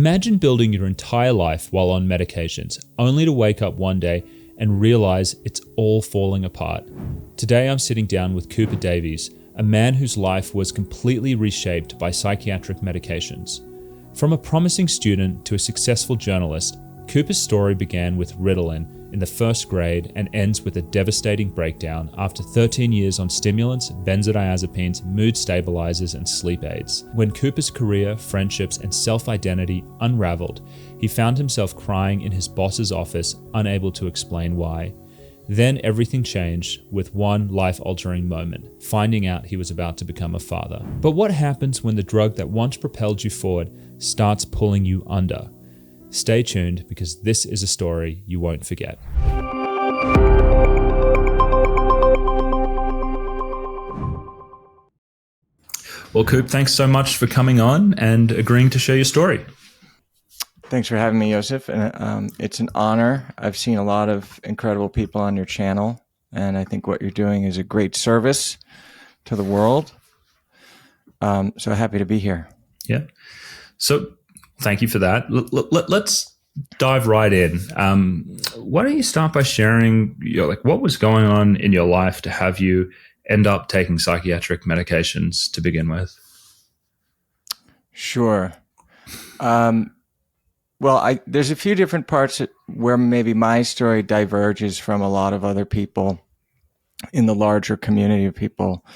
Imagine building your entire life while on medications, only to wake up one day and realize it's all falling apart. Today I'm sitting down with Cooper Davies, a man whose life was completely reshaped by psychiatric medications. From a promising student to a successful journalist, Cooper's story began with Ritalin in the first grade and ends with a devastating breakdown after 13 years on stimulants, benzodiazepines, mood stabilizers, and sleep aids. When Cooper's career, friendships, and self-identity unraveled, he found himself crying in his boss's office, unable to explain why. Then everything changed with one life-altering moment, finding out he was about to become a father. But what happens when the drug that once propelled you forward starts pulling you under? Stay tuned, because this is a story you won't forget. Well, Coop, thanks so much for coming on and agreeing to share your story. Thanks for having me, Josef. And it's an honor. I've seen a lot of incredible people on your channel, and I think what you're doing is a great service to the world. So happy to be here. Yeah. So thank you for that. Let's dive right in. Why don't you start by sharing, what was going on in your life to have you end up taking psychiatric medications to begin with? Sure. Well, there's a few different parts where maybe my story diverges from a lot of other people in the larger community of people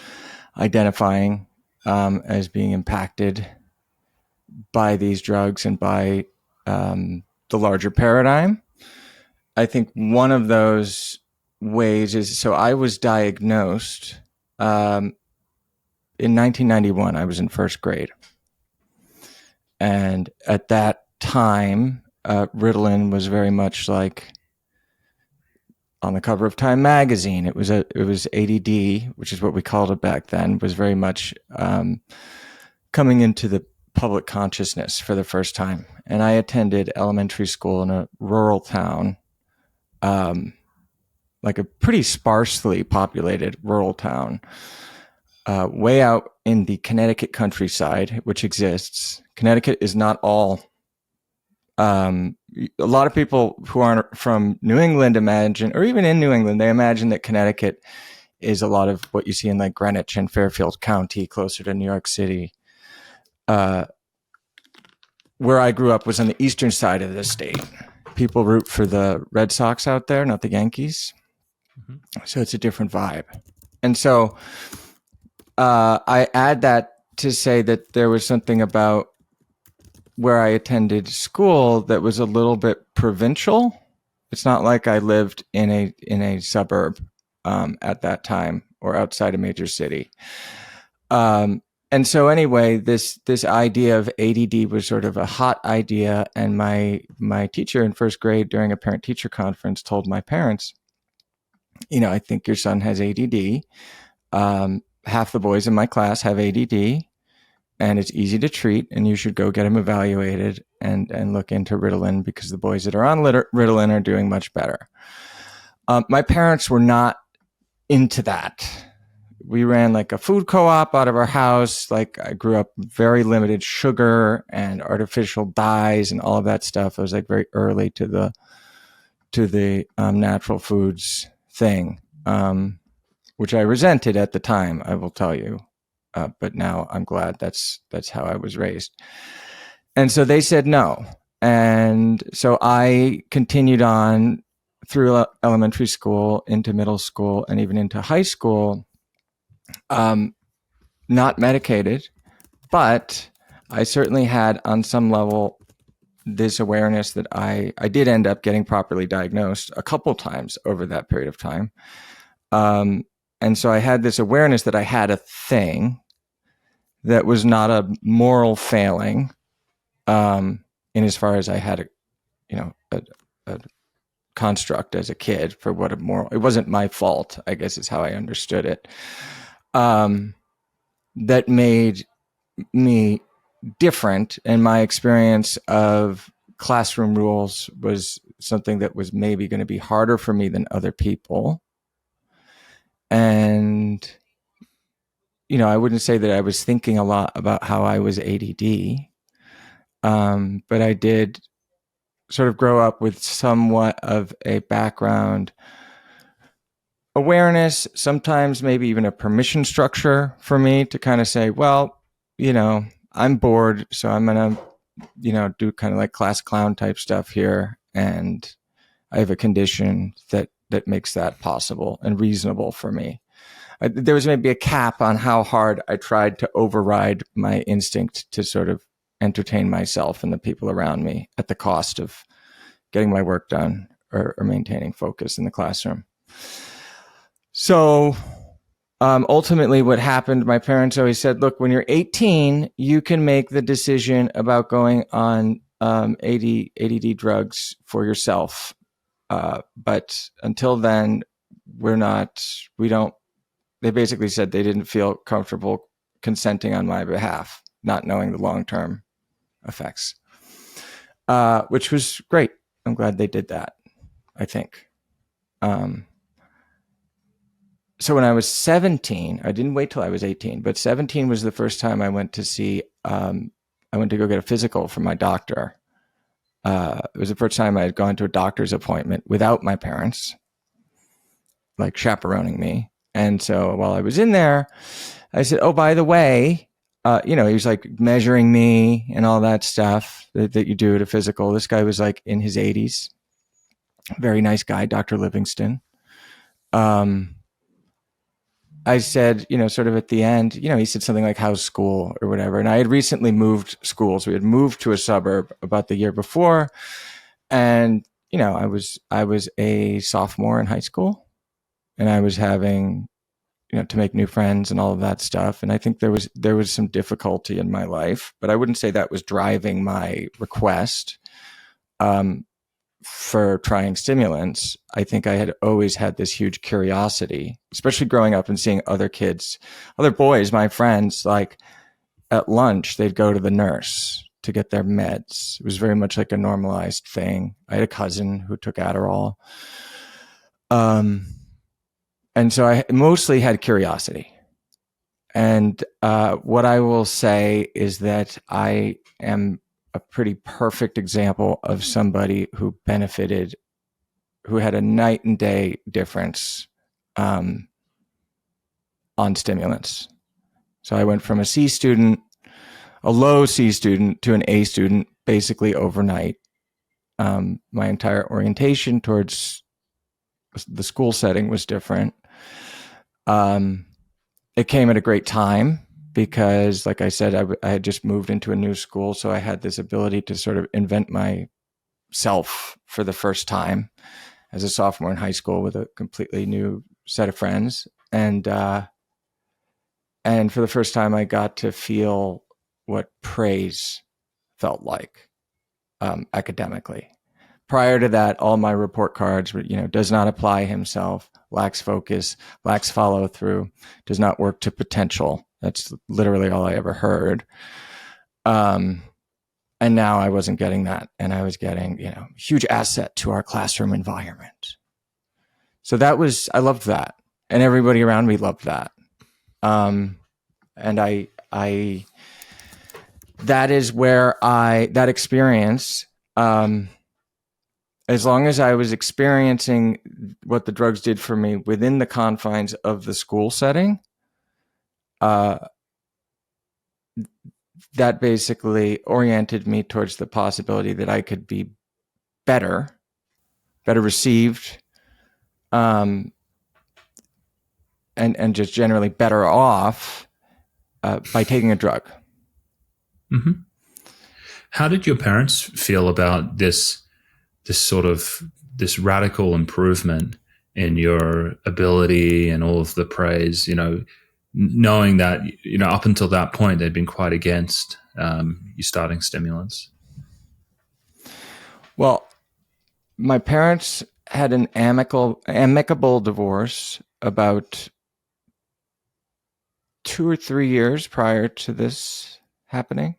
identifying as being impacted by these drugs and by the larger paradigm. I think one of those ways is, so I was diagnosed in 1991. I was in first grade. And at that time, Ritalin was very much like on the cover of Time magazine. It was ADD, which is what we called it back then, was very much coming into the public consciousness for the first time. And I attended elementary school in a rural town, like a pretty sparsely populated rural town, way out in the Connecticut countryside, which exists. Connecticut is not all. A lot of people who aren't from New England imagine, or even in New England, they imagine that Connecticut is a lot of what you see in like Greenwich and Fairfield County, closer to New York City. Where I grew up was on the eastern side of the state. People root for the Red Sox out there, not the Yankees. Mm-hmm. So it's a different vibe. And so I add that to say that there was something about where I attended school that was a little bit provincial. It's not like I lived in a suburb at that time or outside a major city. And so anyway, this idea of ADD was sort of a hot idea. And my teacher in first grade during a parent-teacher conference told my parents, I think your son has ADD. Half the boys in my class have ADD. And it's easy to treat, and you should go get him evaluated and look into Ritalin, because the boys that are on Ritalin are doing much better. My parents were not into that. We ran like a food co-op out of our house. Like, I grew up very limited sugar and artificial dyes and all of that stuff. I was like very early to the natural foods thing, which I resented at the time, I will tell you. But now I'm glad that's how I was raised. And so they said no. And so I continued on through elementary school, into middle school, and even into high school, not medicated, but I certainly had on some level this awareness that I did end up getting properly diagnosed a couple times over that period of time. And so I had this awareness that I had a thing that was not a moral failing, in as far as I had a construct as a kid for what a moral. It wasn't my fault, I guess is how I understood it. That made me different, and my experience of classroom rules was something that was maybe going to be harder for me than other people. And I wouldn't say that I was thinking a lot about how I was ADD. But I did sort of grow up with somewhat of a background awareness, sometimes maybe even a permission structure for me to kind of say, well, I'm bored, so I'm going to, do kind of like class clown type stuff here. And I have a condition that makes that possible and reasonable for me. There was maybe a cap on how hard I tried to override my instinct to sort of entertain myself and the people around me at the cost of getting my work done or maintaining focus in the classroom. So ultimately what happened, my parents always said, look, when you're 18, you can make the decision about going on ADD drugs for yourself. But until then, they basically said they didn't feel comfortable consenting on my behalf, not knowing the long-term effects, which was great. I'm glad they did that, I think. So when I was 17, I didn't wait till I was 18, but 17 was the first time I went to go get a physical from my doctor. It was the first time I had gone to a doctor's appointment without my parents, like chaperoning me. And so while I was in there, I said, oh, by the way, he was like measuring me and all that stuff that you do at a physical. This guy was like in his 80s. Very nice guy, Dr. Livingston. I said, sort of at the end, he said something like, how's school or whatever. And I had recently moved schools. We had moved to a suburb about the year before. And, I was a sophomore in high school, and I was having, to make new friends and all of that stuff. And I think there was some difficulty in my life, but I wouldn't say that was driving my request for trying stimulants. I think I had always had this huge curiosity, especially growing up and seeing other boys, my friends, like at lunch, they'd go to the nurse to get their meds. It was very much like a normalized thing. I had a cousin who took Adderall. And so I mostly had curiosity. And what I will say is that I am a pretty perfect example of somebody who benefited, who had a night and day difference on stimulants. So I went from a low C student to an A student basically overnight. My entire orientation towards the school setting was different. It came at a great time because, like I said, I had just moved into a new school. So I had this ability to sort of invent myself for the first time as a sophomore in high school with a completely new set of friends. And for the first time, I got to feel what praise felt like academically. Prior to that, all my report cards were, does not apply himself, lacks focus, lacks follow through, does not work to potential. That's literally all I ever heard. And now I wasn't getting that. And I was getting, huge asset to our classroom environment. So I loved that. And everybody around me loved that. And that is where that experience, as long as I was experiencing what the drugs did for me within the confines of the school setting, that basically oriented me towards the possibility that I could be better received, and just generally better off by taking a drug. Mm-hmm. How did your parents feel about this radical improvement in your ability and all of the praise, knowing that, up until that point, they'd been quite against you starting stimulants? Well, my parents had an amicable divorce about 2 or 3 years prior to this happening.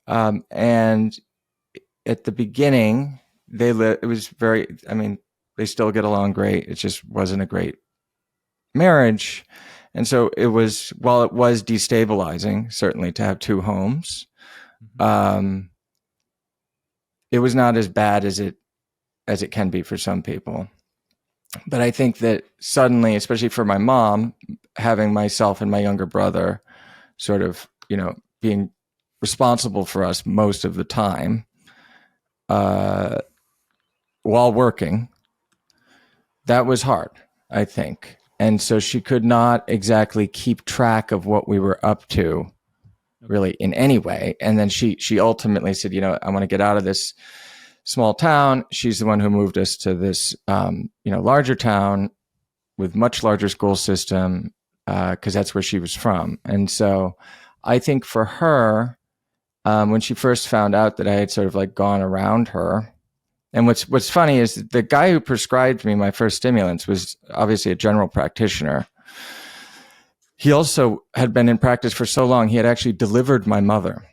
And at the beginning, they still get along great. It just wasn't a great marriage. And so while it was destabilizing, certainly, to have two homes, it was not as bad as it can be for some people. But I think that suddenly, especially for my mom, having myself and my younger brother sort of, being responsible for us most of the time, while working, that was hard, I think. And so she could not exactly keep track of what we were up to really in any way. And then she ultimately said, I want to get out of this small town. She's the one who moved us to this, larger town with much larger school system, because that's where she was from. And so I think for her, when she first found out that I had sort of like gone around her, and what's funny is the guy who prescribed me my first stimulants was obviously a general practitioner. He also had been in practice for so long, he had actually delivered my mother.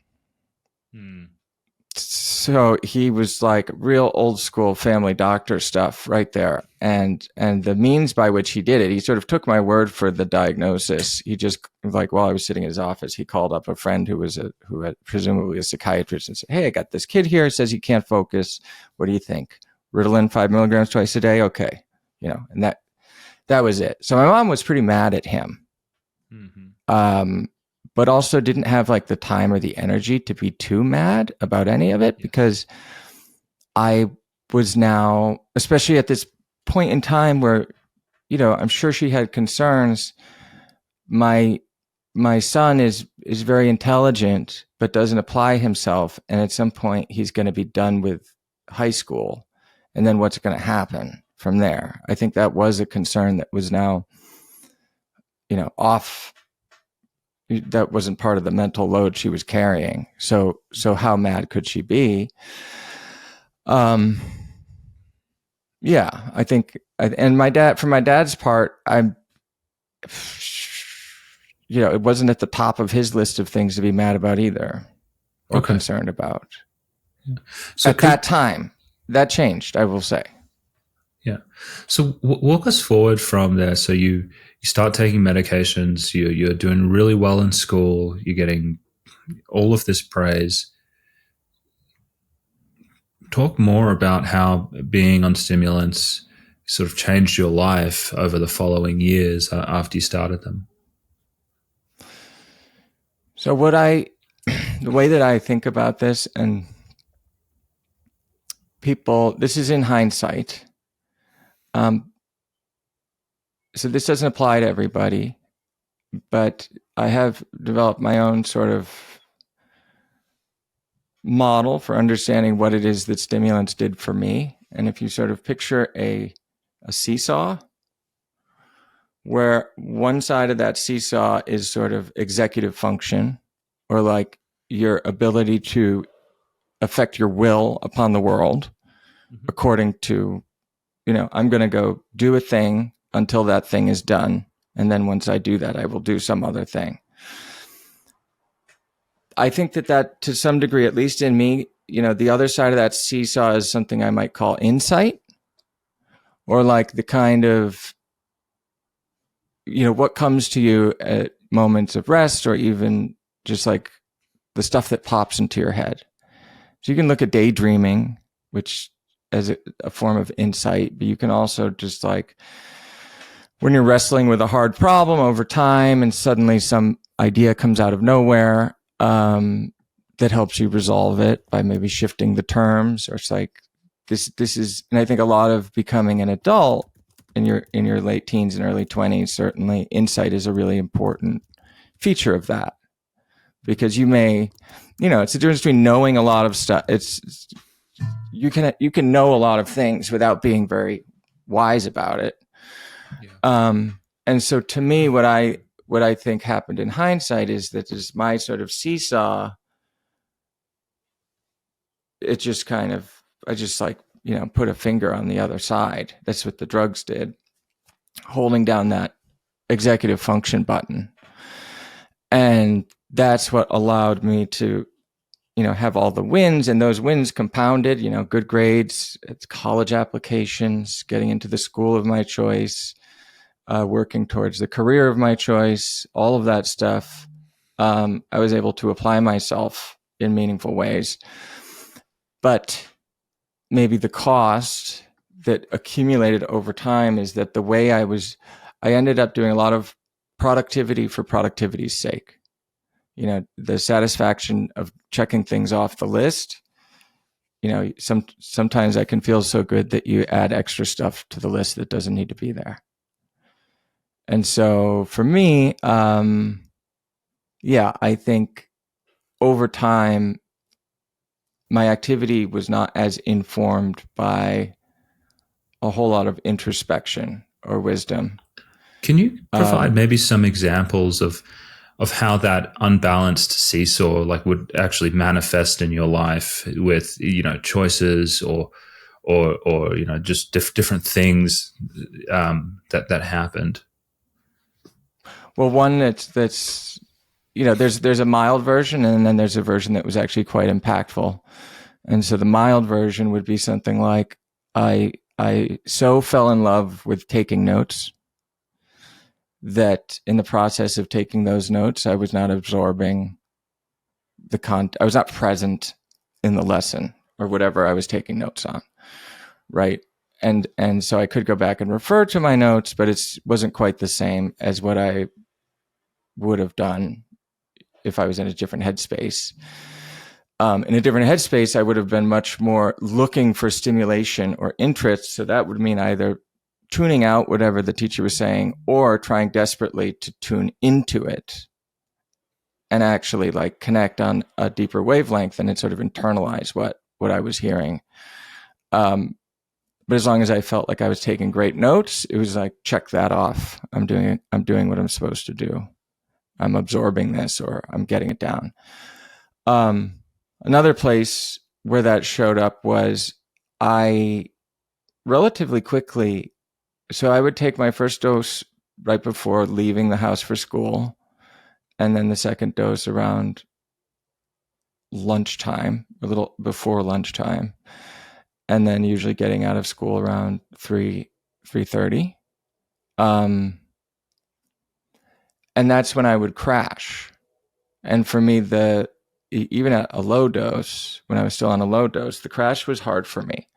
So he was like real old school family doctor stuff right there. And the means by which he did it, he sort of took my word for the diagnosis. He just, like, while I was sitting in his office, he called up a friend who had presumably a psychiatrist and said, "Hey, I got this kid here, says he can't focus. What do you think? Ritalin 5 milligrams twice a day? Okay." And that was it. So my mom was pretty mad at him. But also didn't have like the time or the energy to be too mad about any of it, because I was now, especially at this point in time where, I'm sure she had concerns. My son is very intelligent, but doesn't apply himself. And at some point he's going to be done with high school. And then what's going to happen from there? I think that was a concern that was now, off. That wasn't part of the mental load she was carrying. So how mad could she be? Yeah, I think, and for my dad's part, it wasn't at the top of his list of things to be mad about either, or concerned about. Yeah. So at that time, that changed, I will say. Yeah. So walk us forward from there. So you start taking medications, you're doing really well in school, you're getting all of this praise. Talk more about how being on stimulants sort of changed your life over the following years after you started them. So the way that I think about this, and people, this is in hindsight. So this doesn't apply to everybody, but I have developed my own sort of model for understanding what it is that stimulants did for me. And if you sort of picture a seesaw, where one side of that seesaw is sort of executive function, or like your ability to affect your will upon the world, according to, I'm going to go do a thing until that thing is done. And then once I do that, I will do some other thing. I think that to some degree, at least in me, the other side of that seesaw is something I might call insight, or like the kind of, what comes to you at moments of rest, or even just like the stuff that pops into your head. So you can look at daydreaming, which as a form of insight, but you can also just like when you're wrestling with a hard problem over time and suddenly some idea comes out of nowhere, that helps you resolve it by maybe shifting the terms, or it's like this is, and I think a lot of becoming an adult in your late teens and early 20s, certainly insight is a really important feature of that, because you may, it's the difference between knowing a lot of stuff. You can know a lot of things without being very wise about it. Yeah. And so to me, what I think happened in hindsight is that is my sort of seesaw. It just kind of, I just like, put a finger on the other side. That's what the drugs did, holding down that executive function button. And that's what allowed me to, have all the wins, and those wins compounded, good grades, it's college applications, getting into the school of my choice, working towards the career of my choice, all of that stuff. I was able to apply myself in meaningful ways. But maybe the cost that accumulated over time is that the way I ended up doing a lot of productivity for productivity's sake. You know, the satisfaction of checking things off the list. You know, sometimes I can feel so good that you add extra stuff to the list that doesn't need to be there. And so for me, I think over time, my activity was not as informed by a whole lot of introspection or wisdom. Can you provide maybe some examples of how that unbalanced seesaw like would actually manifest in your life with, you know, choices or you know, just different things that happened? Well, one that's you know, there's a mild version, and then there's a version that was actually quite impactful. And so the mild version would be something like, I so fell in love with taking notes that in the process of taking those notes, I was not absorbing I was not present in the lesson or whatever I was taking notes on, right? And so I could go back and refer to my notes, but it wasn't quite the same as what I would have done if I was in a different headspace. In a different headspace, I would have been much more looking for stimulation or interest. So that would mean either tuning out whatever the teacher was saying or trying desperately to tune into it and actually like connect on a deeper wavelength and sort of internalize what I was hearing. But as long as I felt like I was taking great notes, it was like, check that off. I'm doing what I'm supposed to do. I'm absorbing this, or I'm getting it down. Another place where that showed up was I relatively quickly, so I would take my first dose right before leaving the house for school, and then the second dose around lunchtime, a little before lunchtime, and then usually getting out of school around 3:30. And that's when I would crash. And for me, even at a low dose, when I was still on a low dose, the crash was hard for me.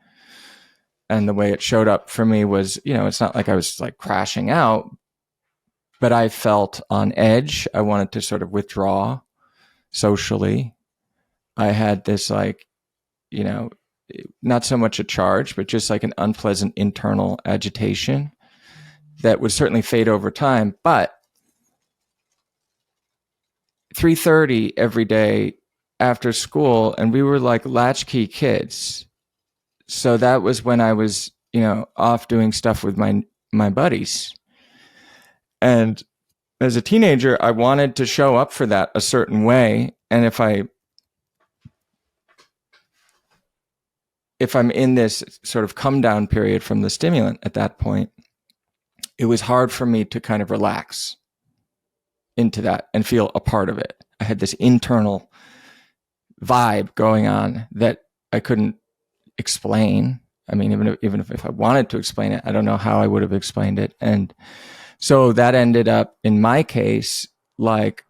And the way it showed up for me was, you know, it's not like I was like crashing out, but I felt on edge. I wanted to sort of withdraw socially. I had this like, you know, not so much a charge, but just like an unpleasant internal agitation that would certainly fade over time. But 3:30 every day after school, and we were like latchkey kids. So that was when I was, you know, off doing stuff with my buddies. And as a teenager, I wanted to show up for that a certain way. And if I'm in this sort of come down period from the stimulant at that point, it was hard for me to kind of relax into that and feel a part of it. I had this internal vibe going on that I couldn't explain. I mean, even if I wanted to explain it, I don't know how I would have explained it. And so that ended up, in my case, like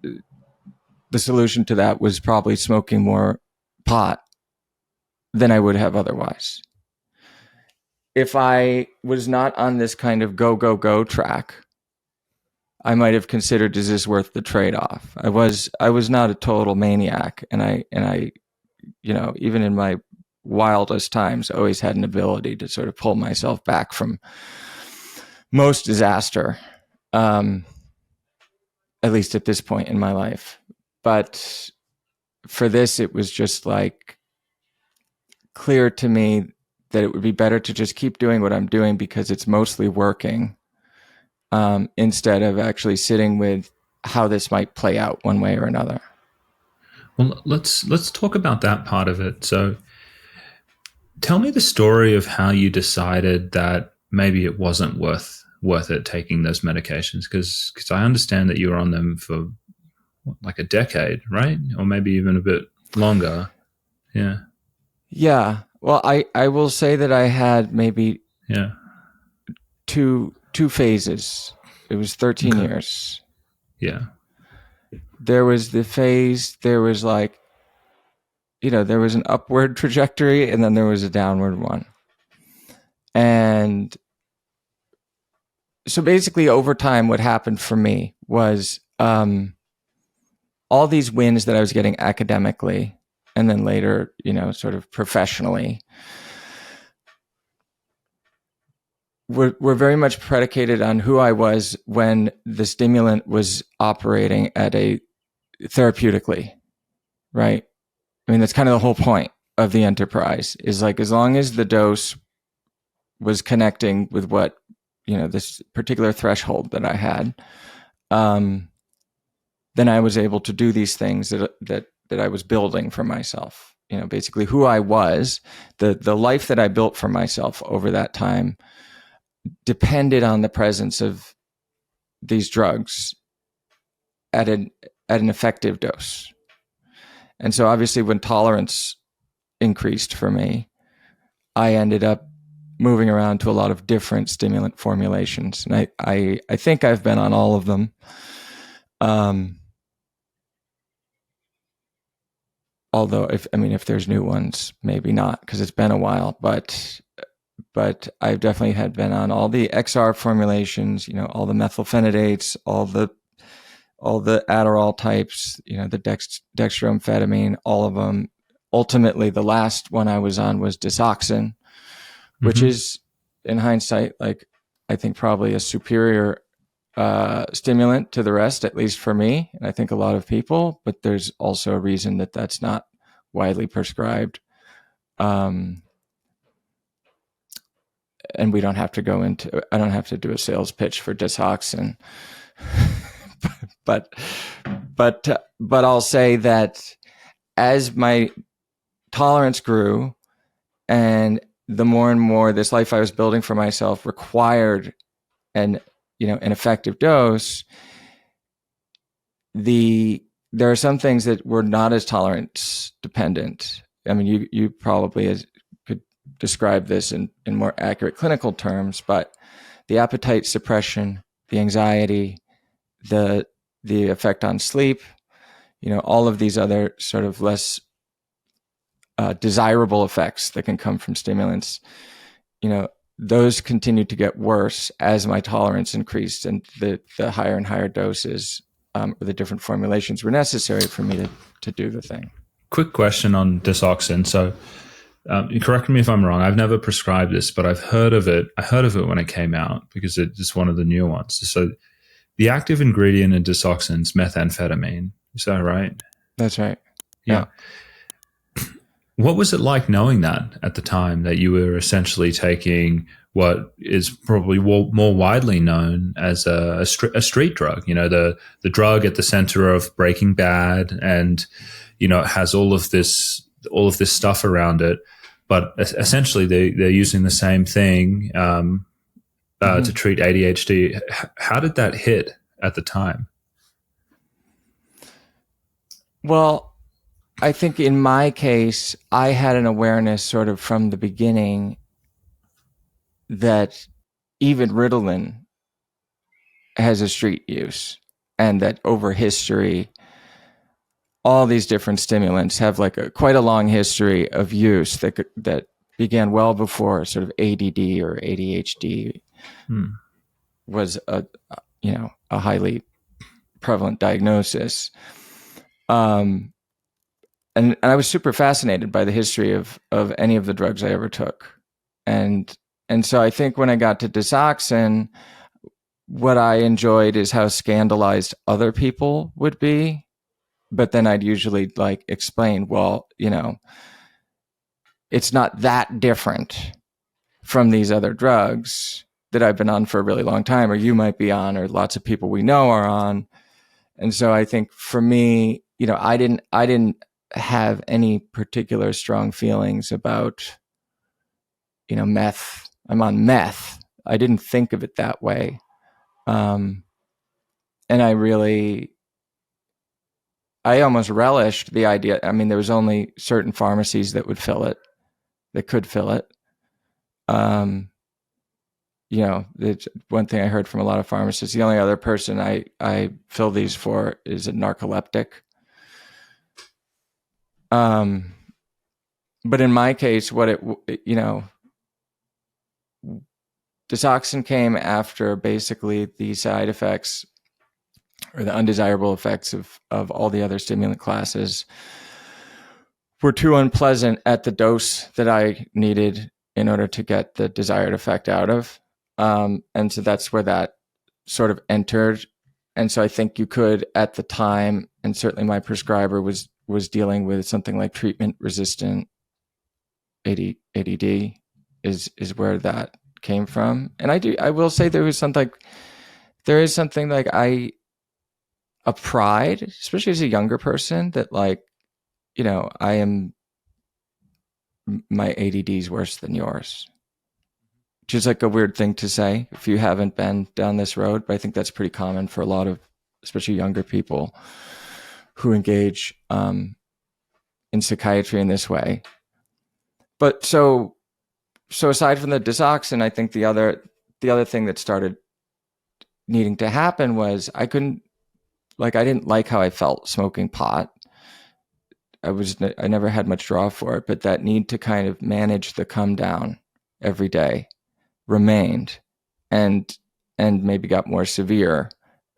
the solution to that was probably smoking more pot than I would have otherwise. If I was not on this kind of go track, I might have considered, is this worth the trade-off? I was not a total maniac, and I, you know, even in my wildest times, always had an ability to sort of pull myself back from most disaster, at least at this point in my life. But for this, it was just like clear to me that it would be better to just keep doing what I'm doing because it's mostly working, instead of actually sitting with how this might play out one way or another. Well, let's talk about that part of it. So tell me the story of how you decided that maybe it wasn't worth it taking those medications, because I understand that you were on them for like a decade, right? Or maybe even a bit longer. Yeah. Well, I will say that I had maybe two phases. It was 13 years. Yeah. There was the phase, there was like there was an upward trajectory and then there was a downward one. And so basically over time, what happened for me was all these wins that I was getting academically and then later, sort of professionally were very much predicated on who I was when the stimulant was operating at a therapeutically, right? I mean, that's kind of the whole point of the enterprise is like, as long as the dose was connecting with what, this particular threshold that I had, then I was able to do these things that I was building for myself. Basically who I was, the life that I built for myself over that time depended on the presence of these drugs at an effective dose. And so obviously when tolerance increased for me, I ended up moving around to a lot of different stimulant formulations. And I think I've been on all of them. Although if there's new ones, maybe not, because it's been a while, but I've definitely had been on all the XR formulations, all the methylphenidates, all the Adderall types, the dextroamphetamine, all of them. Ultimately, the last one I was on was Desoxyn, which is, in hindsight, like I think probably a superior stimulant to the rest, at least for me, and I think a lot of people. But there's also a reason that that's not widely prescribed. And I don't have to do a sales pitch for Desoxyn, but I'll say that as my tolerance grew and the more and more this life I was building for myself required an effective dose, there are some things that were not as tolerance dependent. I mean, you probably could describe this in more accurate clinical terms, but the appetite suppression, the anxiety, the effect on sleep, all of these other sort of less desirable effects that can come from stimulants, those continued to get worse as my tolerance increased and the higher and higher doses or the different formulations were necessary for me to do the thing. Quick question on Desoxyn. So correct me if I'm wrong. I've never prescribed this, but I've heard of it. I heard of it when it came out because it's one of the newer ones. So the active ingredient in Desoxyn is methamphetamine. Is that right? That's right. Yeah. What was it like knowing that at the time, that you were essentially taking what is probably more widely known as a street drug, the drug at the center of Breaking Bad, and it has all of this stuff around it, but essentially they're using the same thing to treat ADHD. How did that hit at the time? Well, I think in my case, I had an awareness sort of from the beginning that even Ritalin has a street use, and that over history, all these different stimulants have like quite a long history of use that began well before sort of ADD or ADHD was a highly prevalent diagnosis. And I was super fascinated by the history of any of the drugs I ever took. And so I think when I got to Desoxyn, what I enjoyed is how scandalized other people would be. But then I'd usually like explain, well, it's not that different from these other drugs that I've been on for a really long time, or you might be on, or lots of people we know are on. And so I think for me, I didn't have any particular strong feelings about, meth. I'm on meth. I didn't think of it that way. And I almost relished the idea. I mean, there was only certain pharmacies that could fill it. It's one thing I heard from a lot of pharmacists. The only other person I fill these for is a narcoleptic. but in my case, Disoxin came after basically the side effects or the undesirable effects of all the other stimulant classes were too unpleasant at the dose that I needed in order to get the desired effect out of. And so that's where that sort of entered. And so I think you could, at the time, and certainly my prescriber was dealing with something like treatment-resistant ADD is where that came from. And I will say there is something like a pride, especially as a younger person, that like, my ADD is worse than yours. Which is like a weird thing to say if you haven't been down this road, but I think that's pretty common for a lot of, especially younger people who engage in psychiatry in this way. But so aside from the Disoxin, I think the other thing that started needing to happen was I didn't like how I felt smoking pot. I never had much draw for it, but that need to kind of manage the come down every day remained and maybe got more severe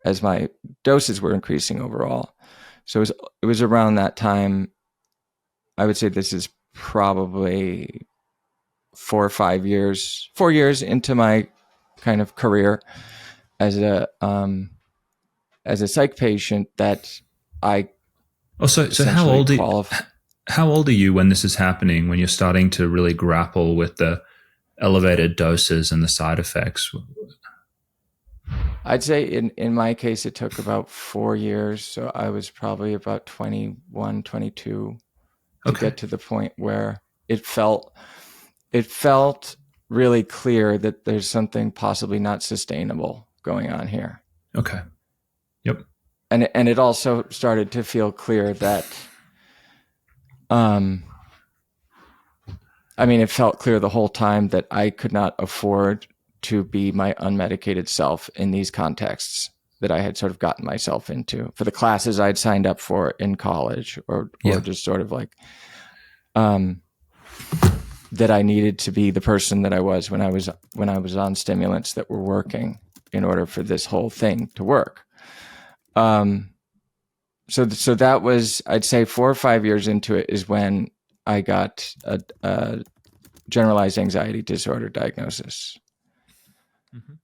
as my doses were increasing overall. So it was around that time. I would say this is probably 4 years into my kind of career as a psych patient that I so how old are you when this is happening, when you're starting to really grapple with the elevated doses and the side effects? I'd say in my case, it took about 4 years. So I was probably about 21, 22 to get to the point where it felt really clear that there's something possibly not sustainable going on here. Okay. Yep. And it also started to feel clear that, it felt clear the whole time that I could not afford to be my unmedicated self in these contexts that I had sort of gotten myself into for the classes I'd signed up for in college or just sort of like, that I needed to be the person that I was when I was on stimulants that were working in order for this whole thing to work. So that was, I'd say 4 or 5 years into it is when I got a generalized anxiety disorder diagnosis,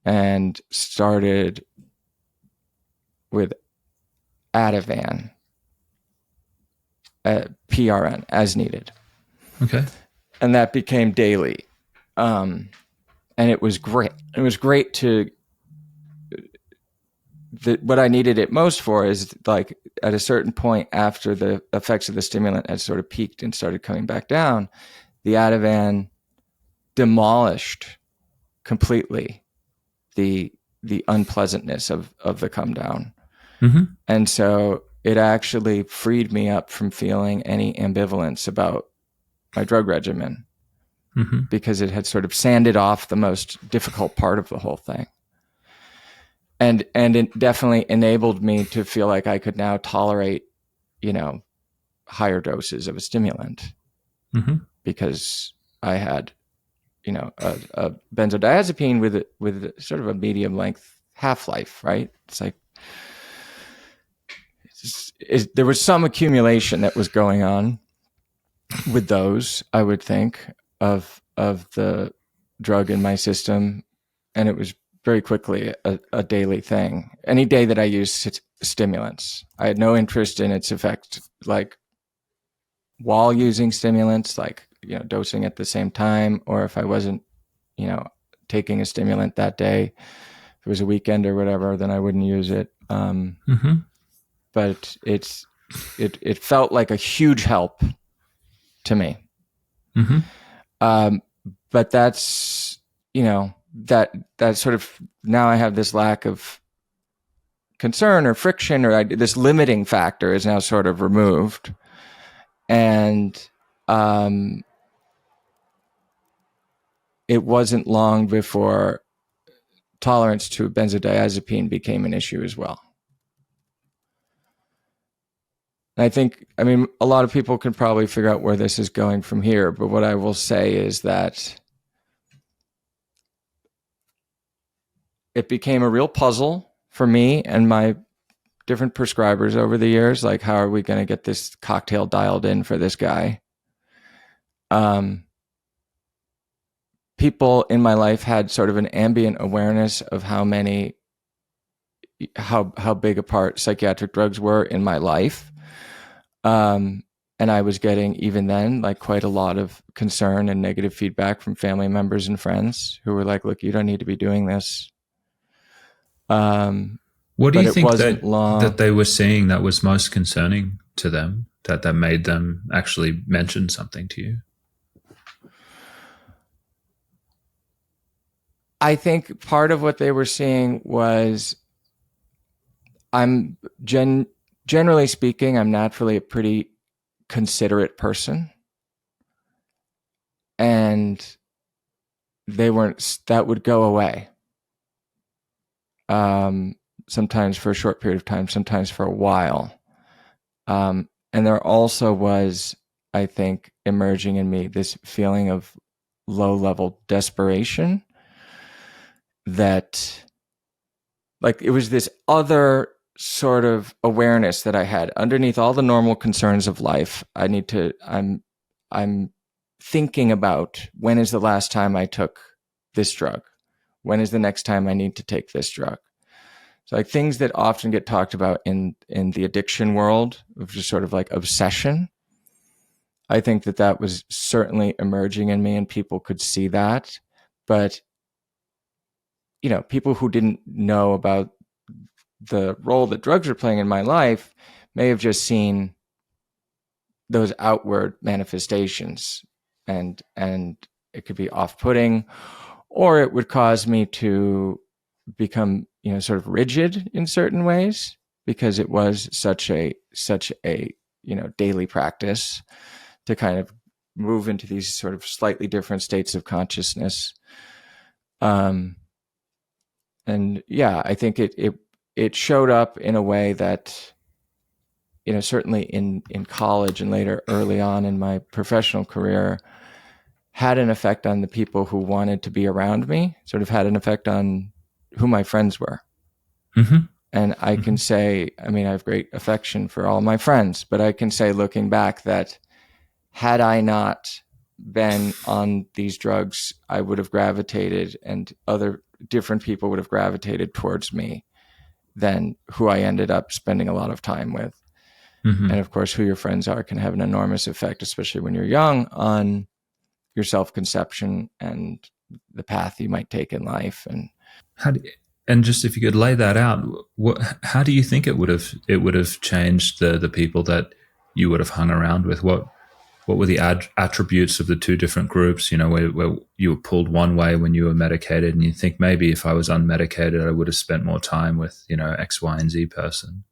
and started with Ativan, PRN as needed. Okay. And that became daily. And it was great. It was great what I needed it most for is like at a certain point after the effects of the stimulant had sort of peaked and started coming back down, the Ativan demolished completely the unpleasantness of the come down. Mm-hmm. And so it actually freed me up from feeling any ambivalence about my drug regimen, because it had sort of sanded off the most difficult part of the whole thing. And it definitely enabled me to feel like I could now tolerate, higher doses of a stimulant, because I had, a benzodiazepine with sort of a medium length half-life, right? It's like, there was some accumulation that was going on with those, I would think, of the drug in my system. And it was very quickly a daily thing. Any day that I used stimulants, I had no interest in its effect, like while using stimulants, like, dosing at the same time, or if I wasn't, taking a stimulant that day, if it was a weekend or whatever, then I wouldn't use it. But it felt like a huge help to me. But that's, that sort of, now I have this lack of concern or friction, or this limiting factor is now sort of removed. And it wasn't long before tolerance to benzodiazepine became an issue as well. And I think, I mean, a lot of people can probably figure out where this is going from here, but what I will say is that it became a real puzzle for me and my different prescribers over the years. Like, how are we going to get this cocktail dialed in for this guy? People in my life had sort of an ambient awareness of how big a part psychiatric drugs were in my life. And I was getting, even then, like quite a lot of concern and negative feedback from family members and friends who were like, look, you don't need to be doing this. What do you think that they were seeing that was most concerning to them, that made them actually mention something to you? I think part of what they were seeing was, generally speaking, I'm naturally a pretty considerate person. And that would go away. Sometimes for a short period of time, sometimes for a while. And there also was, I think, emerging in me this feeling of low-level desperation, that, like, it was this other sort of awareness that I had underneath all the normal concerns of life. I'm thinking about, when is the last time I took this drug? When is the next time I need to take this drug? So, like, things that often get talked about in the addiction world, of just sort of like obsession. I think that was certainly emerging in me, and people could see that. But, you know, people who didn't know about the role that drugs are playing in my life may have just seen those outward manifestations, and it could be off-putting, or it would cause me to become, you know, sort of rigid in certain ways, because it was such a you know, daily practice to kind of move into these sort of slightly different states of consciousness. And yeah, I think it showed up in a way that, you know, certainly in college and later early on in my professional career, had an effect on the people who wanted to be around me, sort of had an effect on who my friends were. Mm-hmm. And I can say, I mean, I have great affection for all my friends, but I can say, looking back, that had I not been on these drugs, I would have gravitated, and other different people would have gravitated towards me than who I ended up spending a lot of time with. Mm-hmm. And of course, who your friends are can have an enormous effect, especially when you're young, on your self-conception and the path you might take in life. And just if you could lay that out, how do you think it would have changed the people that you would have hung around with? What were the attributes of the two different groups? You know, where you were pulled one way when you were medicated, and you think, maybe if I was unmedicated, I would have spent more time with, you know, X, Y, and Z person.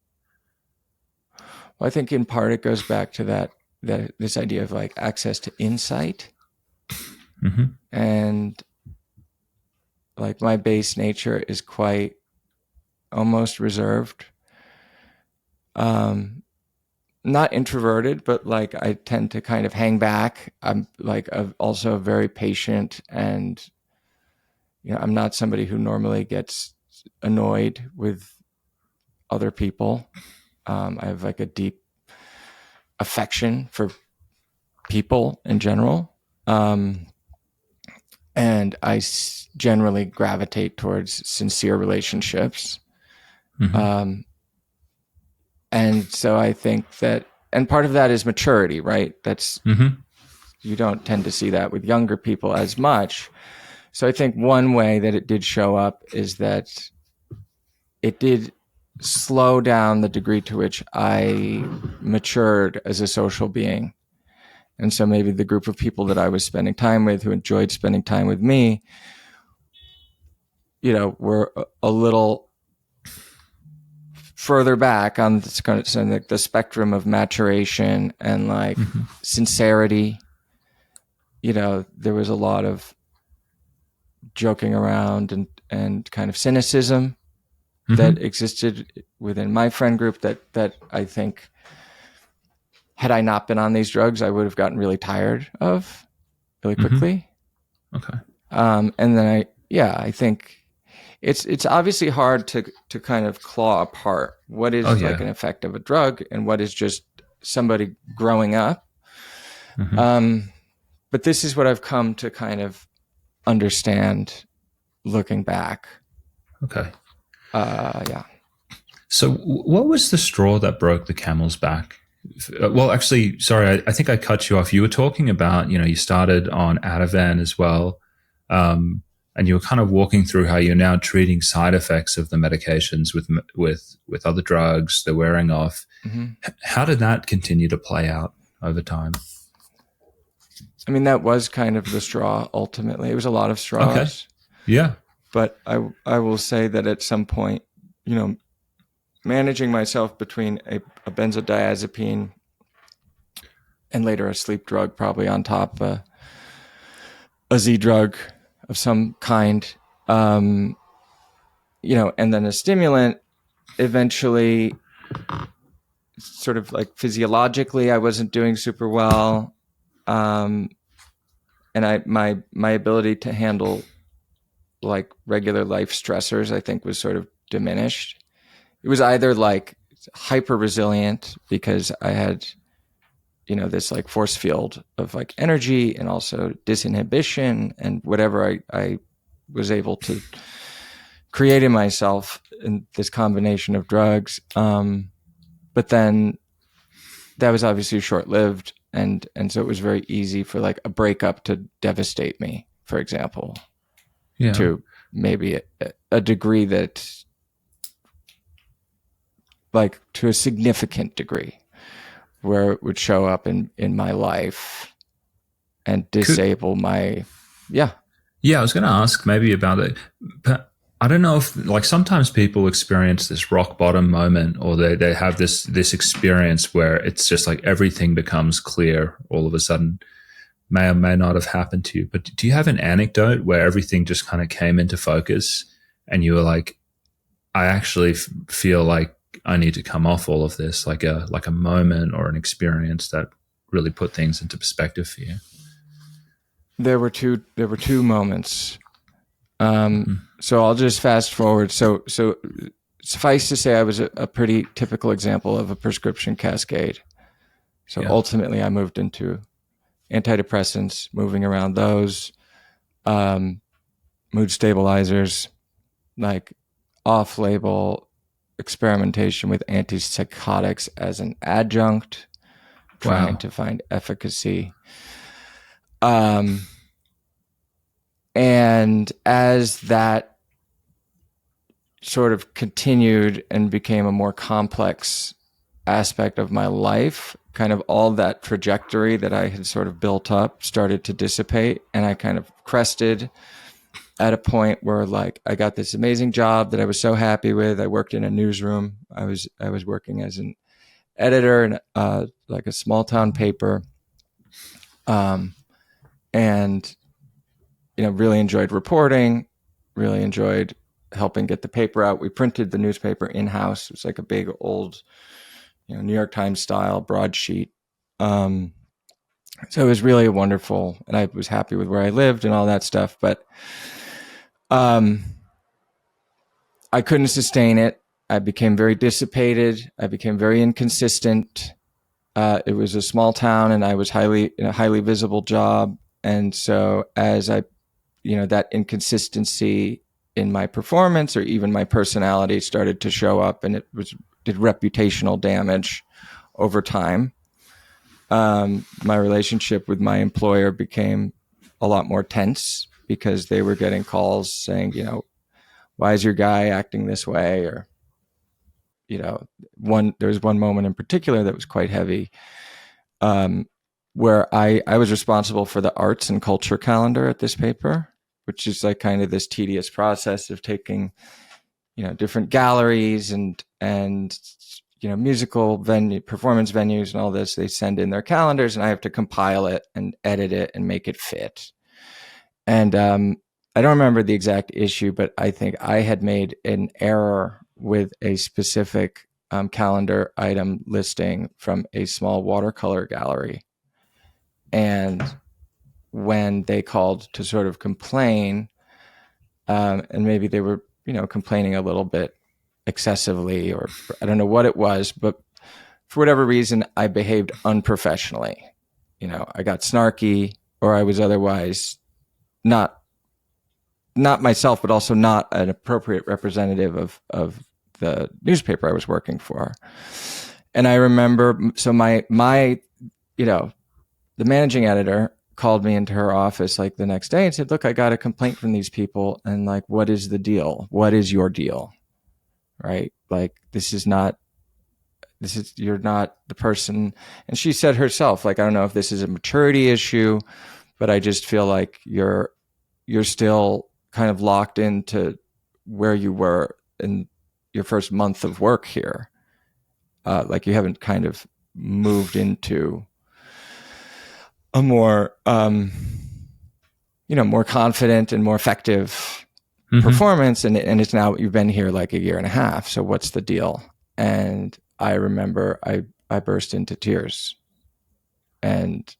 Well, I think in part it goes back to this idea of like access to insight. Mm-hmm. And like, my base nature is quite almost reserved. Not introverted, but like, I tend to kind of hang back. I'm like also very patient, and, you know, I'm not somebody who normally gets annoyed with other people. I have like a deep affection for people in general. And I generally gravitate towards sincere relationships. Mm-hmm. And so I think that, and part of that is maturity, right? That's, mm-hmm. You don't tend to see that with younger people as much. So I think one way that it did show up is that it did slow down the degree to which I matured as a social being. And so maybe the group of people that I was spending time with, who enjoyed spending time with me, you know, were a little further back on this kind of like the spectrum of maturation and like mm-hmm. sincerity. You know, there was a lot of joking around and kind of cynicism Mm-hmm. that existed within my friend group that I think had I not been on these drugs, I would have gotten really tired of really quickly. Okay. And then I think it's obviously hard to kind of claw apart what is like an effect of a drug and what is just somebody growing up. But this is what I've come to kind of understand looking back. Okay. Yeah. So what was the straw that broke the camel's back? Well, actually, sorry, I think I cut you off. You were talking about, you started on Ativan as well. And you were kind of walking through how you're now treating side effects of the medications with other drugs, they're wearing off. How did that continue to play out over time? I mean, that was kind of the straw ultimately. It was a lot of straws. Okay. Yeah. But I will say that at some point, managing myself between a benzodiazepine and later a sleep drug, probably on top a Z drug of some kind, and then a stimulant, eventually sort of like physiologically, I wasn't doing super well. And my ability to handle like regular life stressors, I think, was sort of diminished. It was either like hyper resilient because I had, this like force field of like energy and also disinhibition and whatever I was able to create in myself in this combination of drugs. But then that was obviously short-lived. And so it was very easy for like a breakup to devastate me, for example, to maybe a degree that, like, to a significant degree, where it would show up in my life and disable my. Yeah, I was going to ask maybe about it, but I don't know if, like, sometimes people experience this rock bottom moment, or they have this experience where it's just like everything becomes clear all of a sudden. May or may not have happened to you, but do you have an anecdote where everything just kind of came into focus and you were like, I actually feel like I need to come off all of this, like a moment or an experience that really put things into perspective for you? There were two moments. So I'll just fast forward. So suffice to say, I was a pretty typical example of a prescription cascade. So ultimately I moved into antidepressants, moving around those, mood stabilizers, like off-label experimentation with antipsychotics as an adjunct, trying to find efficacy. And as that sort of continued and became a more complex aspect of my life, kind of all that trajectory that I had sort of built up started to dissipate, and I kind of crested at a point where, like, I got this amazing job that I was so happy with. I worked in a newsroom. I was working as an editor in like a small town paper, and really enjoyed reporting, really enjoyed helping get the paper out. We printed the newspaper in-house. It was like a big old, New York Times style broadsheet. So it was really wonderful, and I was happy with where I lived and all that stuff. But I couldn't sustain it. I became very dissipated. I became very inconsistent. It was a small town, and I was in a highly visible job. And so as that inconsistency in my performance or even my personality started to show up, and did reputational damage over time. My relationship with my employer became a lot more tense because they were getting calls saying, why is your guy acting this way? Or, there was one moment in particular that was quite heavy, where I was responsible for the arts and culture calendar at this paper, which is like kind of this tedious process of taking, different galleries and musical performance venues and all this. They send in their calendars, and I have to compile it and edit it and make it fit. And I don't remember the exact issue, but I think I had made an error with a specific calendar item listing from a small watercolor gallery. And when they called to sort of complain, and maybe they were, complaining a little bit excessively, or I don't know what it was, but for whatever reason, I behaved unprofessionally. I got snarky, or I was otherwise not myself, but also not an appropriate representative of the newspaper I was working for. And I remember, so my the managing editor called me into her office like the next day and said, look, I got a complaint from these people, and like, what is the deal? What is your deal? Right? Like, you're not the person. And she said herself, like, I don't know if this is a maturity issue, but I just feel like you're still kind of locked into where you were in your first month of work here. Like, you haven't kind of moved into a more, more confident and more effective performance. And it's now, you've been here like a year and a half. So what's the deal? And I remember I burst into tears and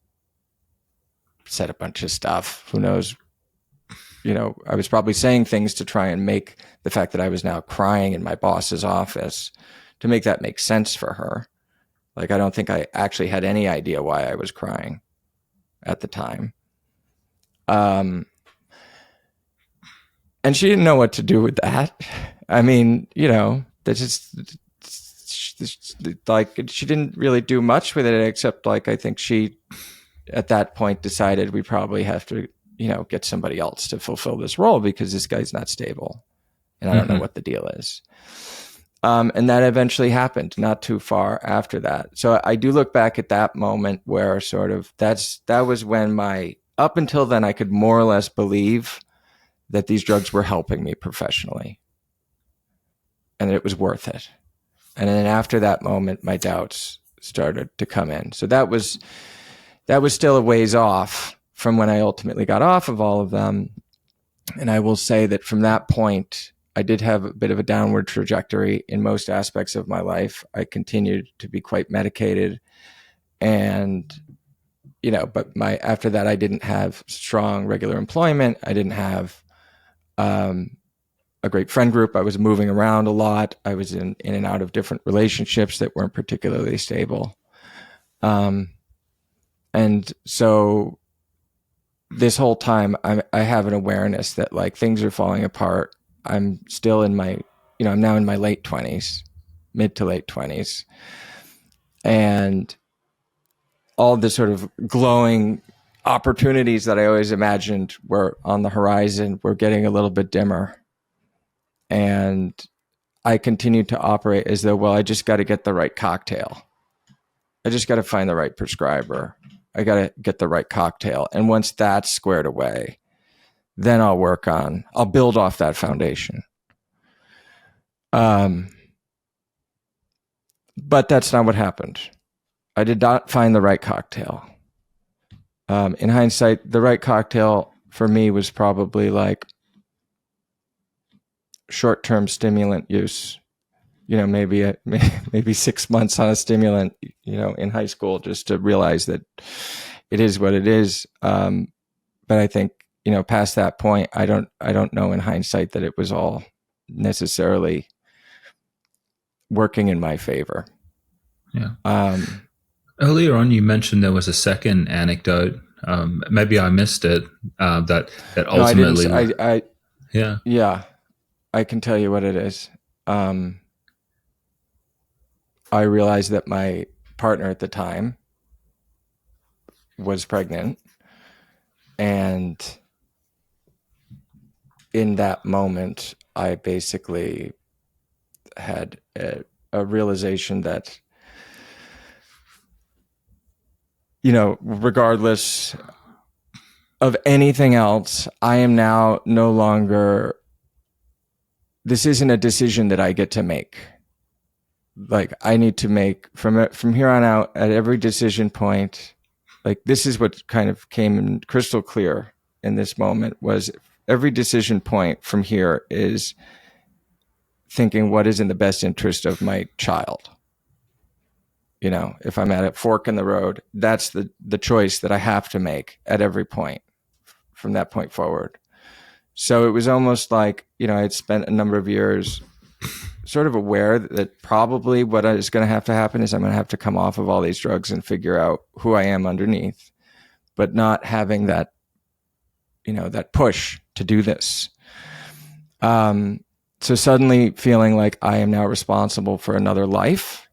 said a bunch of stuff. Who knows? I was probably saying things to try and make the fact that I was now crying in my boss's office to make that make sense for her. Like, I don't think I actually had any idea why I was crying at the time. And she didn't know what to do with that. I mean, that's just like, she didn't really do much with it, except like, I think she at that point decided we probably have to, get somebody else to fulfill this role because this guy's not stable and I don't know what the deal is. And that eventually happened not too far after that. So I do look back at that moment where sort of that was when up until then, I could more or less believe that these drugs were helping me professionally and that it was worth it. And then after that moment, my doubts started to come in. So that was still a ways off from when I ultimately got off of all of them. And I will say that from that point, I did have a bit of a downward trajectory in most aspects of my life. I continued to be quite medicated, and but after that, I didn't have strong regular employment. I didn't have a great friend group. I was moving around a lot. I was in and out of different relationships that weren't particularly stable. And so this whole time, I have an awareness that like things are falling apart. I'm still in my, I'm now in my late 20s, mid to late 20s. And all the sort of glowing opportunities that I always imagined were on the horizon were getting a little bit dimmer. And I continued to operate as though, well, I just got to get the right cocktail. I just got to find the right prescriber. I got to get the right cocktail. And once that's squared away, then I'll build off that foundation. But that's not what happened. I did not find the right cocktail. In hindsight, the right cocktail for me was probably like short-term stimulant use. Maybe 6 months on a stimulant, in high school, just to realize that it is what it is. But I think, past that point, I don't know in hindsight that it was all necessarily working in my favor. Yeah. Earlier on, you mentioned there was a second anecdote. Maybe I missed it. That ultimately, no, yeah, I can tell you what it is. I realized that my partner at the time was pregnant, and in that moment, I basically had a realization that, regardless of anything else, I am now no longer, this isn't a decision that I get to make. Like, I need to make from here on out, at every decision point, like, this is what kind of came in crystal clear in this moment, was every decision point from here is thinking what is in the best interest of my child. You know, if I'm at a fork in the road, that's the choice that I have to make at every point from that point forward. So it was almost like, you know, I'd spent a number of years sort of aware that probably what is going to have to happen is I'm going to have to come off of all these drugs and figure out who I am underneath, but not having that, you know, that push to do this. So suddenly feeling like I am now responsible for another life,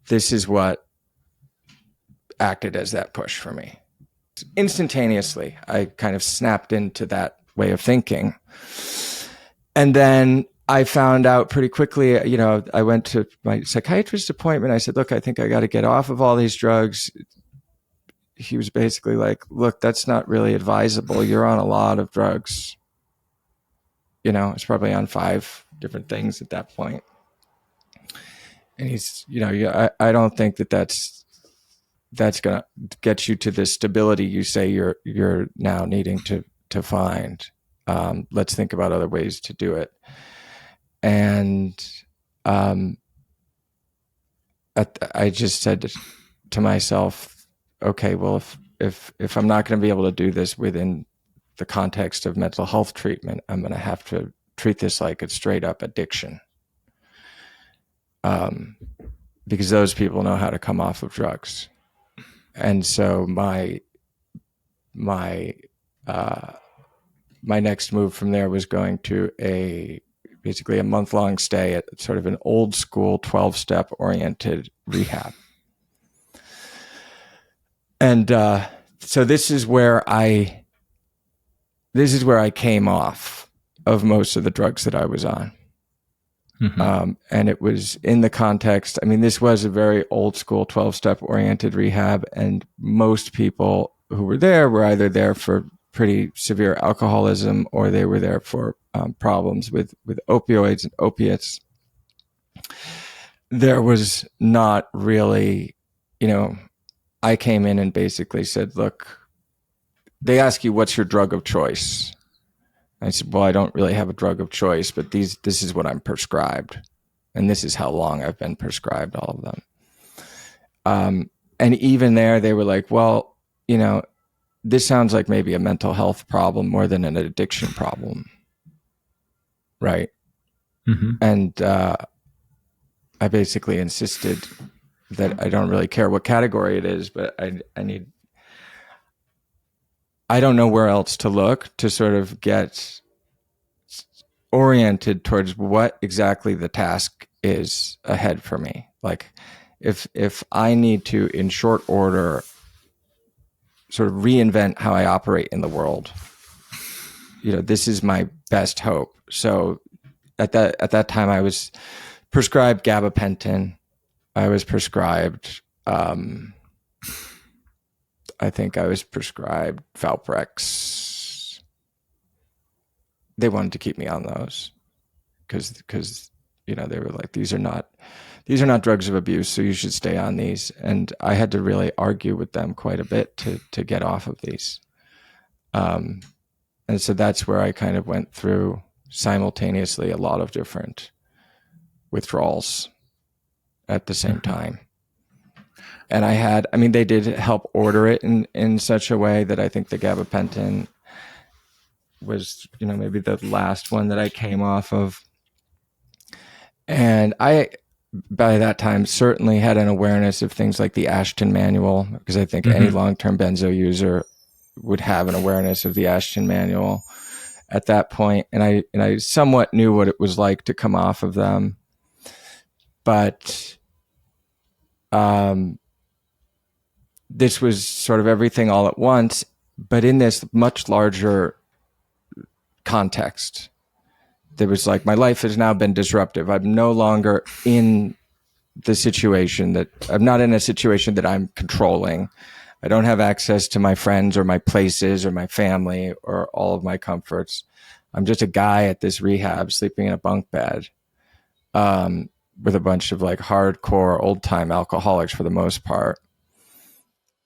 this is what acted as that push for me. Instantaneously, I kind of snapped into that way of thinking. And then I found out pretty quickly, you know, I went to my psychiatrist appointment. I said, look, I think I got to get off of all these drugs. He was basically like, look, that's not really advisable. You're on a lot of drugs. You know, it's probably on 5 different things at that point. And he's, you know, I don't think that's going to get you to the stability you say you're now needing to find. Let's think about other ways to do it. And I just said to myself, okay, well, if I'm not going to be able to do this within the context of mental health treatment, I'm going to have to treat this like it's straight up addiction. Because those people know how to come off of drugs. And so my next move from there was going to basically a month-long stay at sort of an old school 12-step oriented rehab. And so this is where I came off of most of the drugs that I was on. Mm-hmm. And it was in the context, I mean, this was a very old school 12-step oriented rehab, and most people who were there were either there for pretty severe alcoholism or they were there for problems with opioids and opiates. There was not really, you know, I came in and basically said, look, they ask you, what's your drug of choice? I said, well, I don't really have a drug of choice, but this is what I'm prescribed. And this is how long I've been prescribed all of them. And even there, they were like, well, you know, this sounds like maybe a mental health problem more than an addiction problem. Right. Mm-hmm. And I basically insisted that I don't really care what category it is, but I don't know where else to look to sort of get oriented towards what exactly the task is ahead for me. Like if I need to, in short order, sort of reinvent how I operate in the world, you know, this is my best hope. So at that time I was prescribed gabapentin. I was prescribed, I think I was prescribed Valprex. They wanted to keep me on those because you know, they were like, these are not drugs of abuse, so you should stay on these. And I had to really argue with them quite a bit to get off of these. And so that's where I kind of went through simultaneously a lot of different withdrawals at the same time. And they did help order it in such a way that I think the gabapentin was, you know, maybe the last one that I came off of. And I, by that time, certainly had an awareness of things like the Ashton Manual, because I think any long-term benzo user would have an awareness of the Ashton Manual at that point. And I somewhat knew what it was like to come off of them. But this was sort of everything all at once, but in this much larger context. There was like, my life has now been disruptive. I'm no longer in the situation I'm not in a situation that I'm controlling. I don't have access to my friends or my places or my family or all of my comforts. I'm just a guy at this rehab sleeping in a bunk bed with a bunch of like hardcore old time alcoholics for the most part.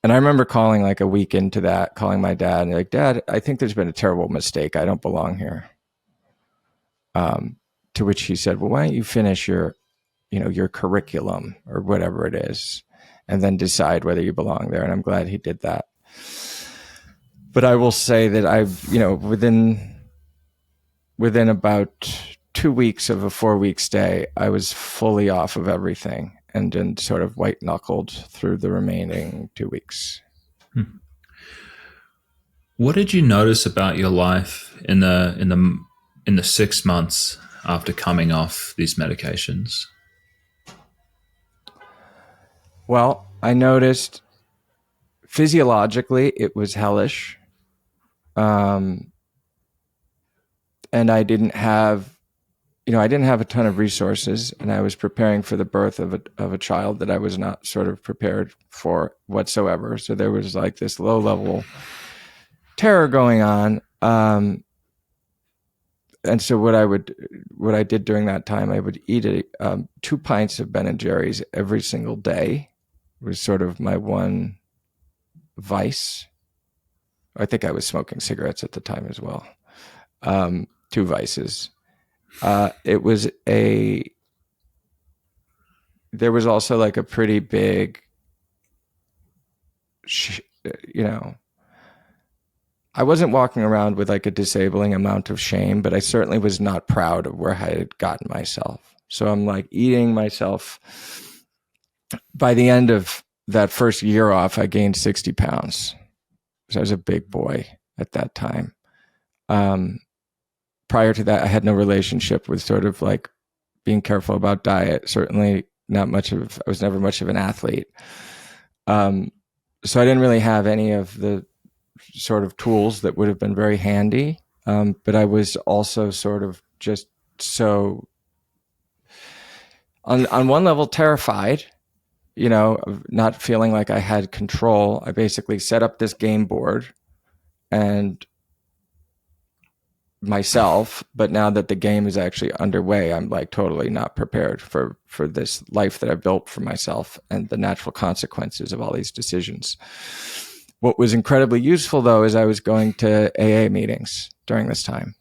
And I remember calling like a week into that, calling my dad and like, Dad, I think there's been a terrible mistake. I don't belong here. to which he said, well, why don't you finish your curriculum or whatever it is, and then decide whether you belong there. And I'm glad he did that. But I will say that I've, within about 2 weeks of a 4-week stay, I was fully off of everything and then sort of white knuckled through the remaining 2 weeks. What did you notice about your life in the 6 months after coming off these medications? Well, I noticed physiologically it was hellish. And I didn't have a ton of resources, and I was preparing for the birth of a child that I was not sort of prepared for whatsoever. So there was like this low level terror going on. And so what I did during that time, I would eat 2 pints of Ben and Jerry's every single day. It was sort of my one vice. I think I was smoking cigarettes at the time as well. 2 vices. There was also like a pretty big, I wasn't walking around with like a disabling amount of shame, but I certainly was not proud of where I had gotten myself. So I'm like eating myself. By the end of that first year off, I gained 60 pounds. So I was a big boy at that time. Prior to that, I had no relationship with sort of like being careful about diet. Certainly I was never much of an athlete. So I didn't really have any of the sort of tools that would have been very handy. But I was also sort of just so on one level terrified, of not feeling like I had control. I basically set up this game board and myself, but now that the game is actually underway, I'm like totally not prepared for this life that I built for myself and the natural consequences of all these decisions. What was incredibly useful though is I was going to AA meetings during this time.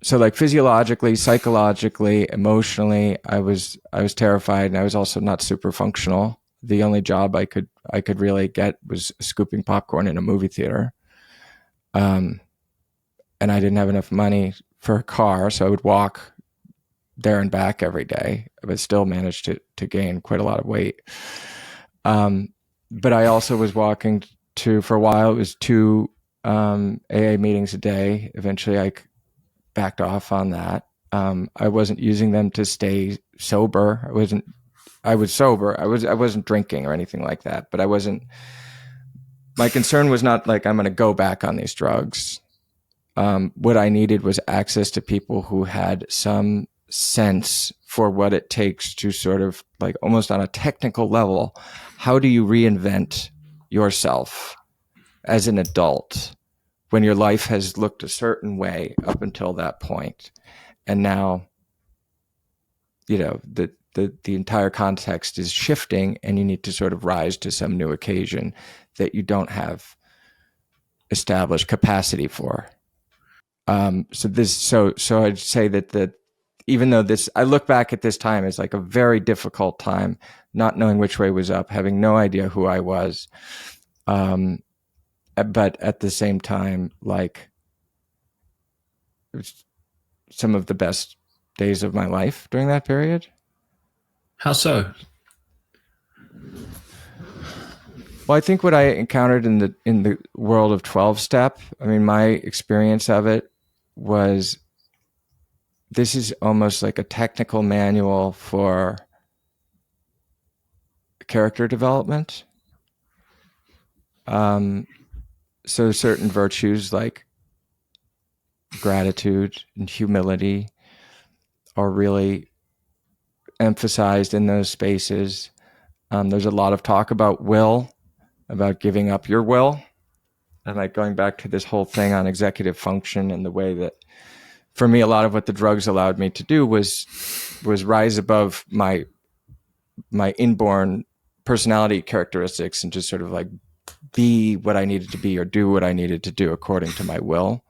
So like physiologically, psychologically, emotionally, I was terrified, and I was also not super functional. The only job I could really get was scooping popcorn in a movie theater. And I didn't have enough money for a car, so I would walk there and back every day, but still managed to gain quite a lot of weight. But I also was walking for a while, it was 2 AA meetings a day. Eventually I backed off on that. I wasn't using them to stay sober. I was sober. I wasn't drinking or anything like that, but my concern was not like, I'm going to go back on these drugs. What I needed was access to people who had some sense for what it takes to sort of like almost on a technical level, how do you reinvent yourself as an adult when your life has looked a certain way up until that point? And now, the entire context is shifting and you need to sort of rise to some new occasion that you don't have established capacity for. So I'd say that even though I look back at this time as like a very difficult time, not knowing which way was up, having no idea who I was. But at the same time, like it was some of the best days of my life during that period. How so? Well, I think what I encountered in the world of 12-step, I mean, my experience of it was, this is almost like a technical manual for character development. So certain virtues like gratitude and humility are really emphasized in those spaces. There's a lot of talk about will, about giving up your will, and like going back to this whole thing on executive function, and the way that, for me, a lot of what the drugs allowed me to do was rise above my inborn personality characteristics and just sort of like be what I needed to be or do what I needed to do according to my will,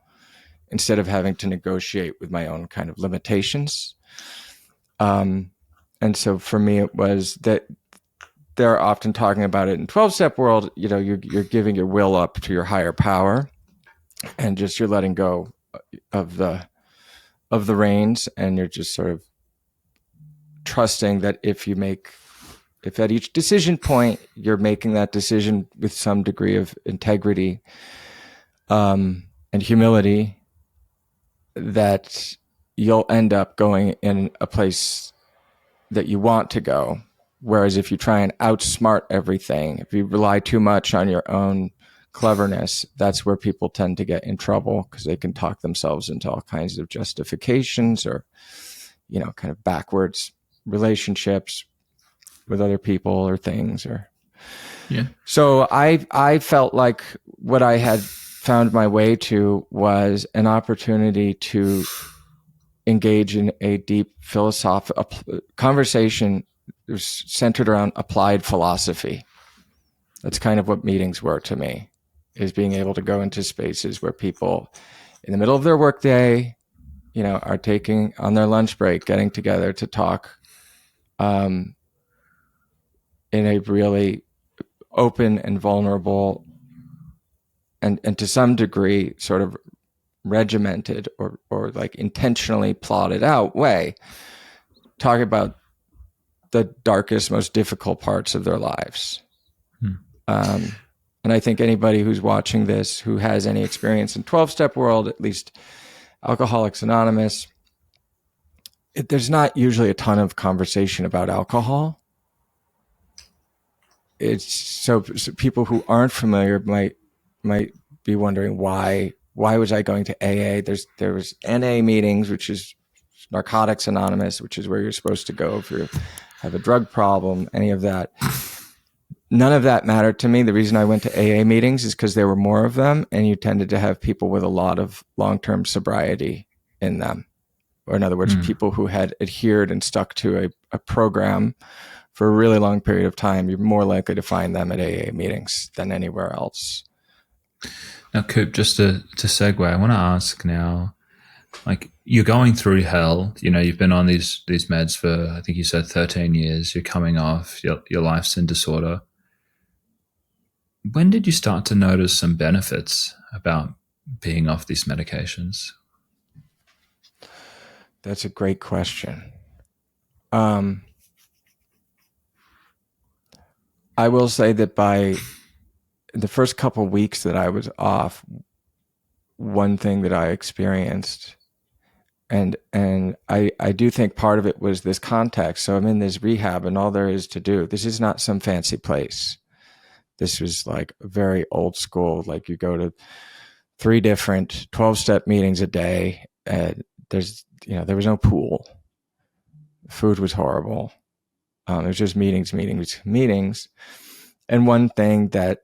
instead of having to negotiate with my own kind of limitations. And so for me, it was that they're often talking about it in 12-step world, you're giving your will up to your higher power, and just you're letting go of the reins, and you're just sort of trusting that if at each decision point you're making that decision with some degree of integrity and humility, that you'll end up going in a place that you want to go. Whereas if you try and outsmart everything, if you rely too much on your own cleverness, that's where people tend to get in trouble, because they can talk themselves into all kinds of justifications, or kind of backwards relationships with other people or things. So I felt like what I had found my way to was an opportunity to engage in a deep philosophical conversation centered around applied philosophy. That's kind of what meetings were to me, is being able to go into spaces where people in the middle of their workday, are taking on their lunch break, getting together to talk in a really open and vulnerable and to some degree sort of regimented or like intentionally plotted out way, talk about the darkest, most difficult parts of their lives. And I think anybody who's watching this, who has any experience in 12-step world, at least Alcoholics Anonymous, there's not usually a ton of conversation about alcohol. It's so people who aren't familiar might be wondering why was I going to AA? There was NA meetings, which is Narcotics Anonymous, which is where you're supposed to go if you have a drug problem, any of that. None of that mattered to me. The reason I went to AA meetings is because there were more of them, and you tended to have people with a lot of long-term sobriety in them. Or in other words, people who had adhered and stuck to a program for a really long period of time. You're more likely to find them at AA meetings than anywhere else. Now, Coop, just to segue, I want to ask now, like, you're going through hell, you've been on these meds for, I think you said 13 years, you're coming off, your life's in disorder. When did you start to notice some benefits about being off these medications? That's a great question. I will say that by the first couple of weeks that I was off, one thing that I experienced, and I do think part of it was this context. So I'm in this rehab, and all there is to do, this is not some fancy place. This was like very old school. Like, you go to 3 different 12-step meetings a day. There was no pool. Food was horrible. It was just meetings. And one thing that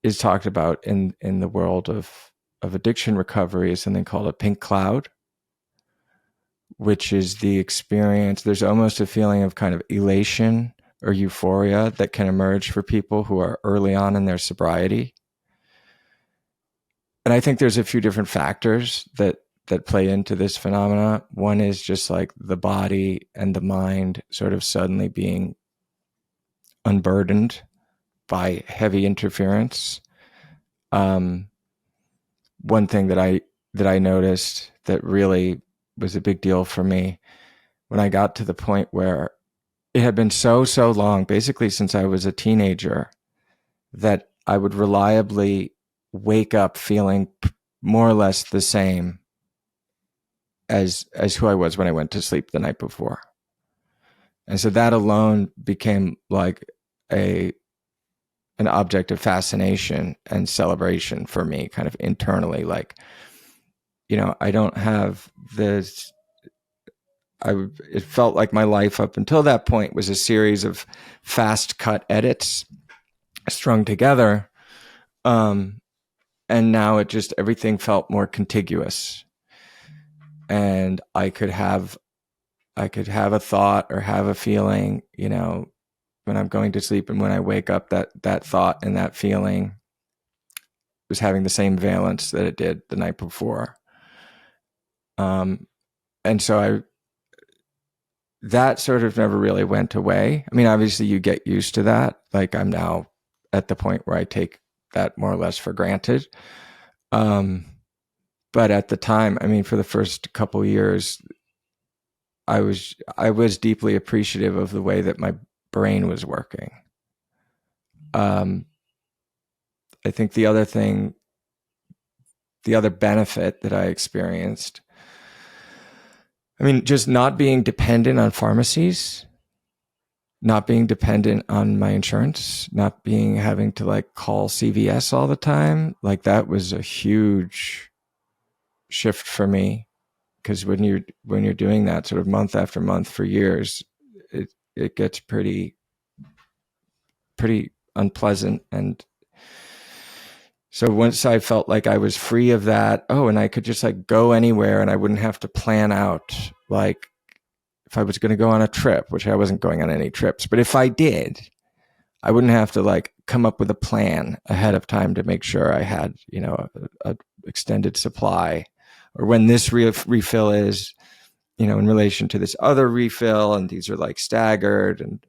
is talked about in the world of addiction recovery is something called a pink cloud, which is the experience. There's almost a feeling of kind of elation or euphoria that can emerge for people who are early on in their sobriety. And I think there's a few different factors that play into this phenomena. One is just like the body and the mind sort of suddenly being unburdened by heavy interference. One thing that I noticed that really was a big deal for me when I got to the point where it had been so long, basically since I was a teenager, that I would reliably wake up feeling more or less the same as who I was when I went to sleep the night before. And so that alone became like an object of fascination and celebration for me, kind of internally. Like, I don't have this. It felt like my life up until that point was a series of fast cut edits strung together. And now everything felt more contiguous. And I could have a thought or have a feeling, when I'm going to sleep, and when I wake up, that thought and that feeling was having the same valence that it did the night before. And so that sort of never really went away. I mean, obviously you get used to that. Like I'm now at the point where I take that more or less for granted. But at the time, I mean, for the first couple years, I was deeply appreciative of the way that my brain was working. I think the other benefit that I experienced, I mean, just not being dependent on pharmacies, not being dependent on my insurance, not having to like call CVS all the time. Like that was a huge shift for me, because when you're doing that sort of month after month for years, it gets pretty unpleasant. And so once I felt like I was free of that, and I could just like go anywhere and I wouldn't have to plan out, like if I was going to go on a trip, which I wasn't going on any trips, but if I did, I wouldn't have to like come up with a plan ahead of time to make sure I had, a extended supply, or when this refill is, in relation to this other refill, and these are like staggered, and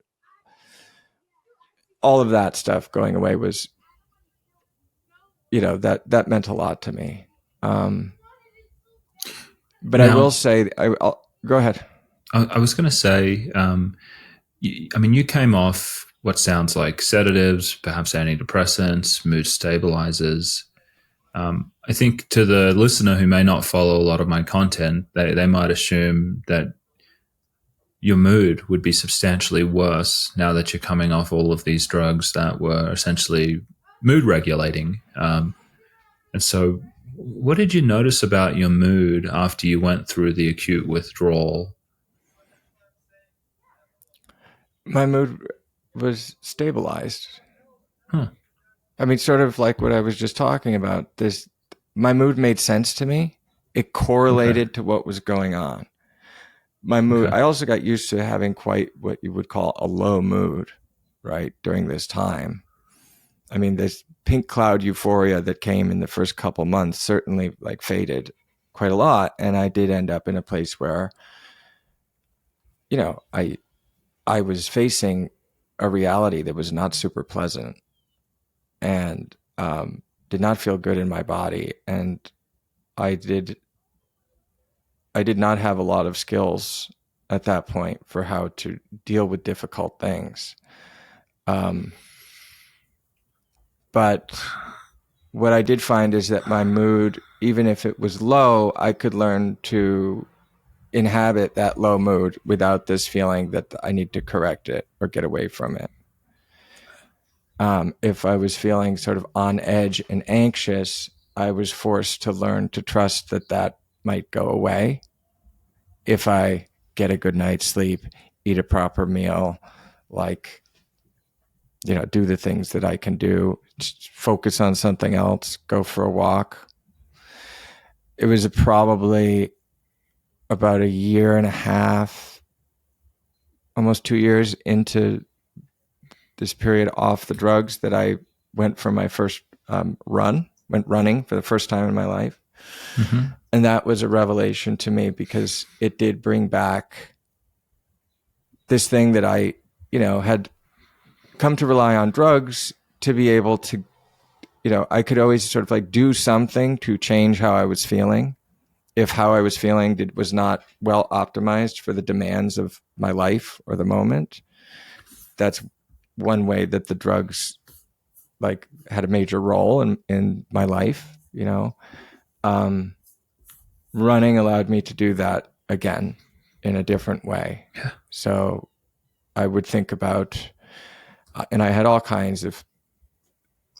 all of that stuff going away was, that meant a lot to me. But now, I will say, I'll go ahead. I was going to say, you came off what sounds like sedatives, perhaps antidepressants, mood stabilizers. I think to the listener who may not follow a lot of my content, they might assume that your mood would be substantially worse now that you're coming off all of these drugs that were essentially mood regulating. And so what did you notice about your mood after you went through the acute withdrawal? My mood was stabilized. Huh. I mean, sort of like what I was just talking about. My mood made sense to me. It correlated to what was going on. My mood, I also got used to having quite what you would call a low mood, right, during this time. I mean, this pink cloud euphoria that came in the first couple months certainly like faded quite a lot. And I did end up in a place where, I was facing a reality that was not super pleasant, and did not feel good in my body. And I did not have a lot of skills at that point for how to deal with difficult things. But what I did find is that my mood, even if it was low, I could learn to inhabit that low mood without this feeling that I need to correct it or get away from it. If I was feeling sort of on edge and anxious, I was forced to learn to trust that might go away if I get a good night's sleep, eat a proper meal, like, do the things that I can do, just focus on something else, go for a walk. It was probably about a year and a half, almost 2 years into this period off the drugs that I went for my first went running for the first time in my life. Mm-hmm. And that was a revelation to me, because it did bring back this thing that I, had come to rely on drugs to be able to, I could always sort of like do something to change how I was feeling. If how I was feeling was not well optimized for the demands of my life or the moment, that's one way that the drugs like had a major role in my life. Running allowed me to do that again in a different way. Yeah. So I would think about, and I had all kinds of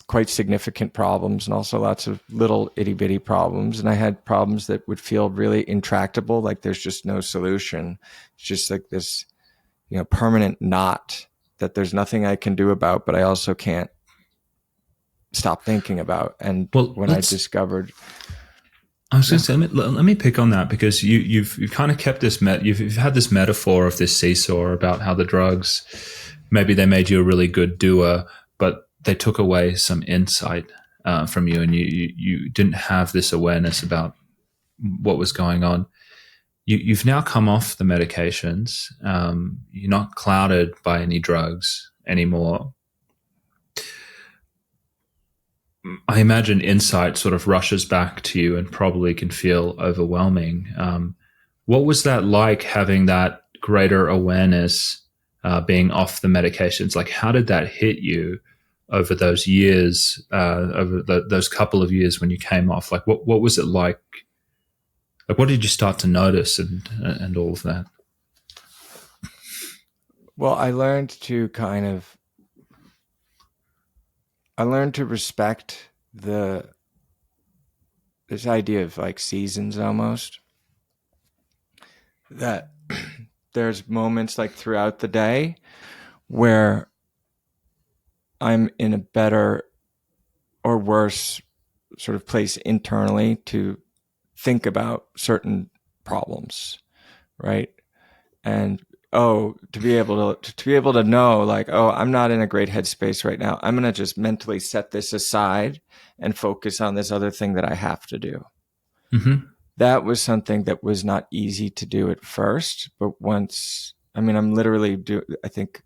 quite significant problems and also lots of little itty bitty problems. And I had problems that would feel really intractable, like there's just no solution. It's just like this, permanent knot that there's nothing I can do about, but I also can't stop thinking about. And I discovered, I was going to say, let me pick on that, because you've kind of kept this, you've had this metaphor of this seesaw about how the drugs, maybe they made you a really good doer, but they took away some insight. from you, and you didn't have this awareness about what was going on. You've now come off the medications. You're not clouded by any drugs anymore. I imagine insight sort of rushes back to you and probably can feel overwhelming. What was that like, having that greater awareness, being off the medications? Like, how did that hit you over those years, those couple of years when you came off? Like, what was it like? Like, what did you start to notice and all of that? Well, I learned to respect this idea of like seasons almost. That there's moments like throughout the day where I'm in a better or worse sort of place internally to think about certain problems, right? And to be able to know, like, oh, I'm not in a great headspace right now. I'm going to just mentally set this aside and focus on this other thing that I have to do. Mm-hmm. That was something that was not easy to do at first, but once, I'm literally I think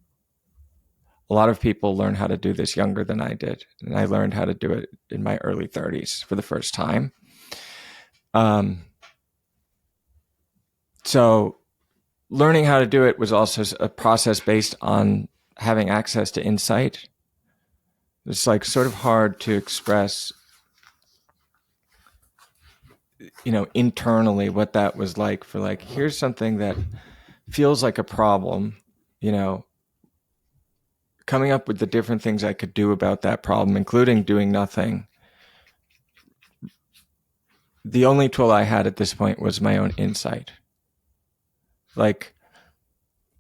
a lot of people learn how to do this younger than I did. And I learned how to do it in my early 30s for the first time. So learning how to do it was also a process based on having access to insight. It's like sort of hard to express, internally what that was like, for like, here's something that feels like a problem, coming up with the different things I could do about that problem, including doing nothing. The only tool I had at this point was my own insight. Like,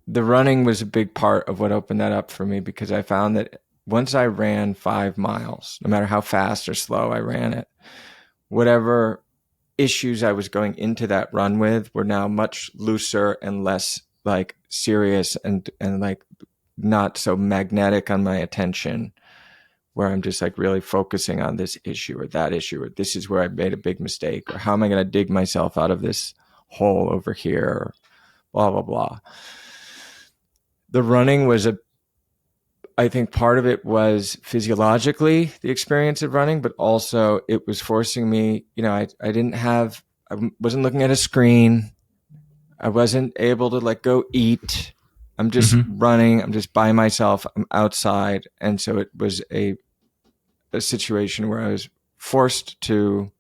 the running was a big part of what opened that up for me, because I found that once I ran 5 miles, no matter how fast or slow I ran it, whatever issues I was going into that run with were now much looser and less like serious and like not so magnetic on my attention, where I'm just like really focusing on this issue or that issue, or this is where I made a big mistake, or how am I going to dig myself out of this hole over here, or blah, blah, blah. The running was I think part of it was physiologically the experience of running, but also it was forcing me, I wasn't looking at a screen. I wasn't able to like go eat. I'm just running. I'm just by myself. I'm outside. And so it was a situation where I was forced to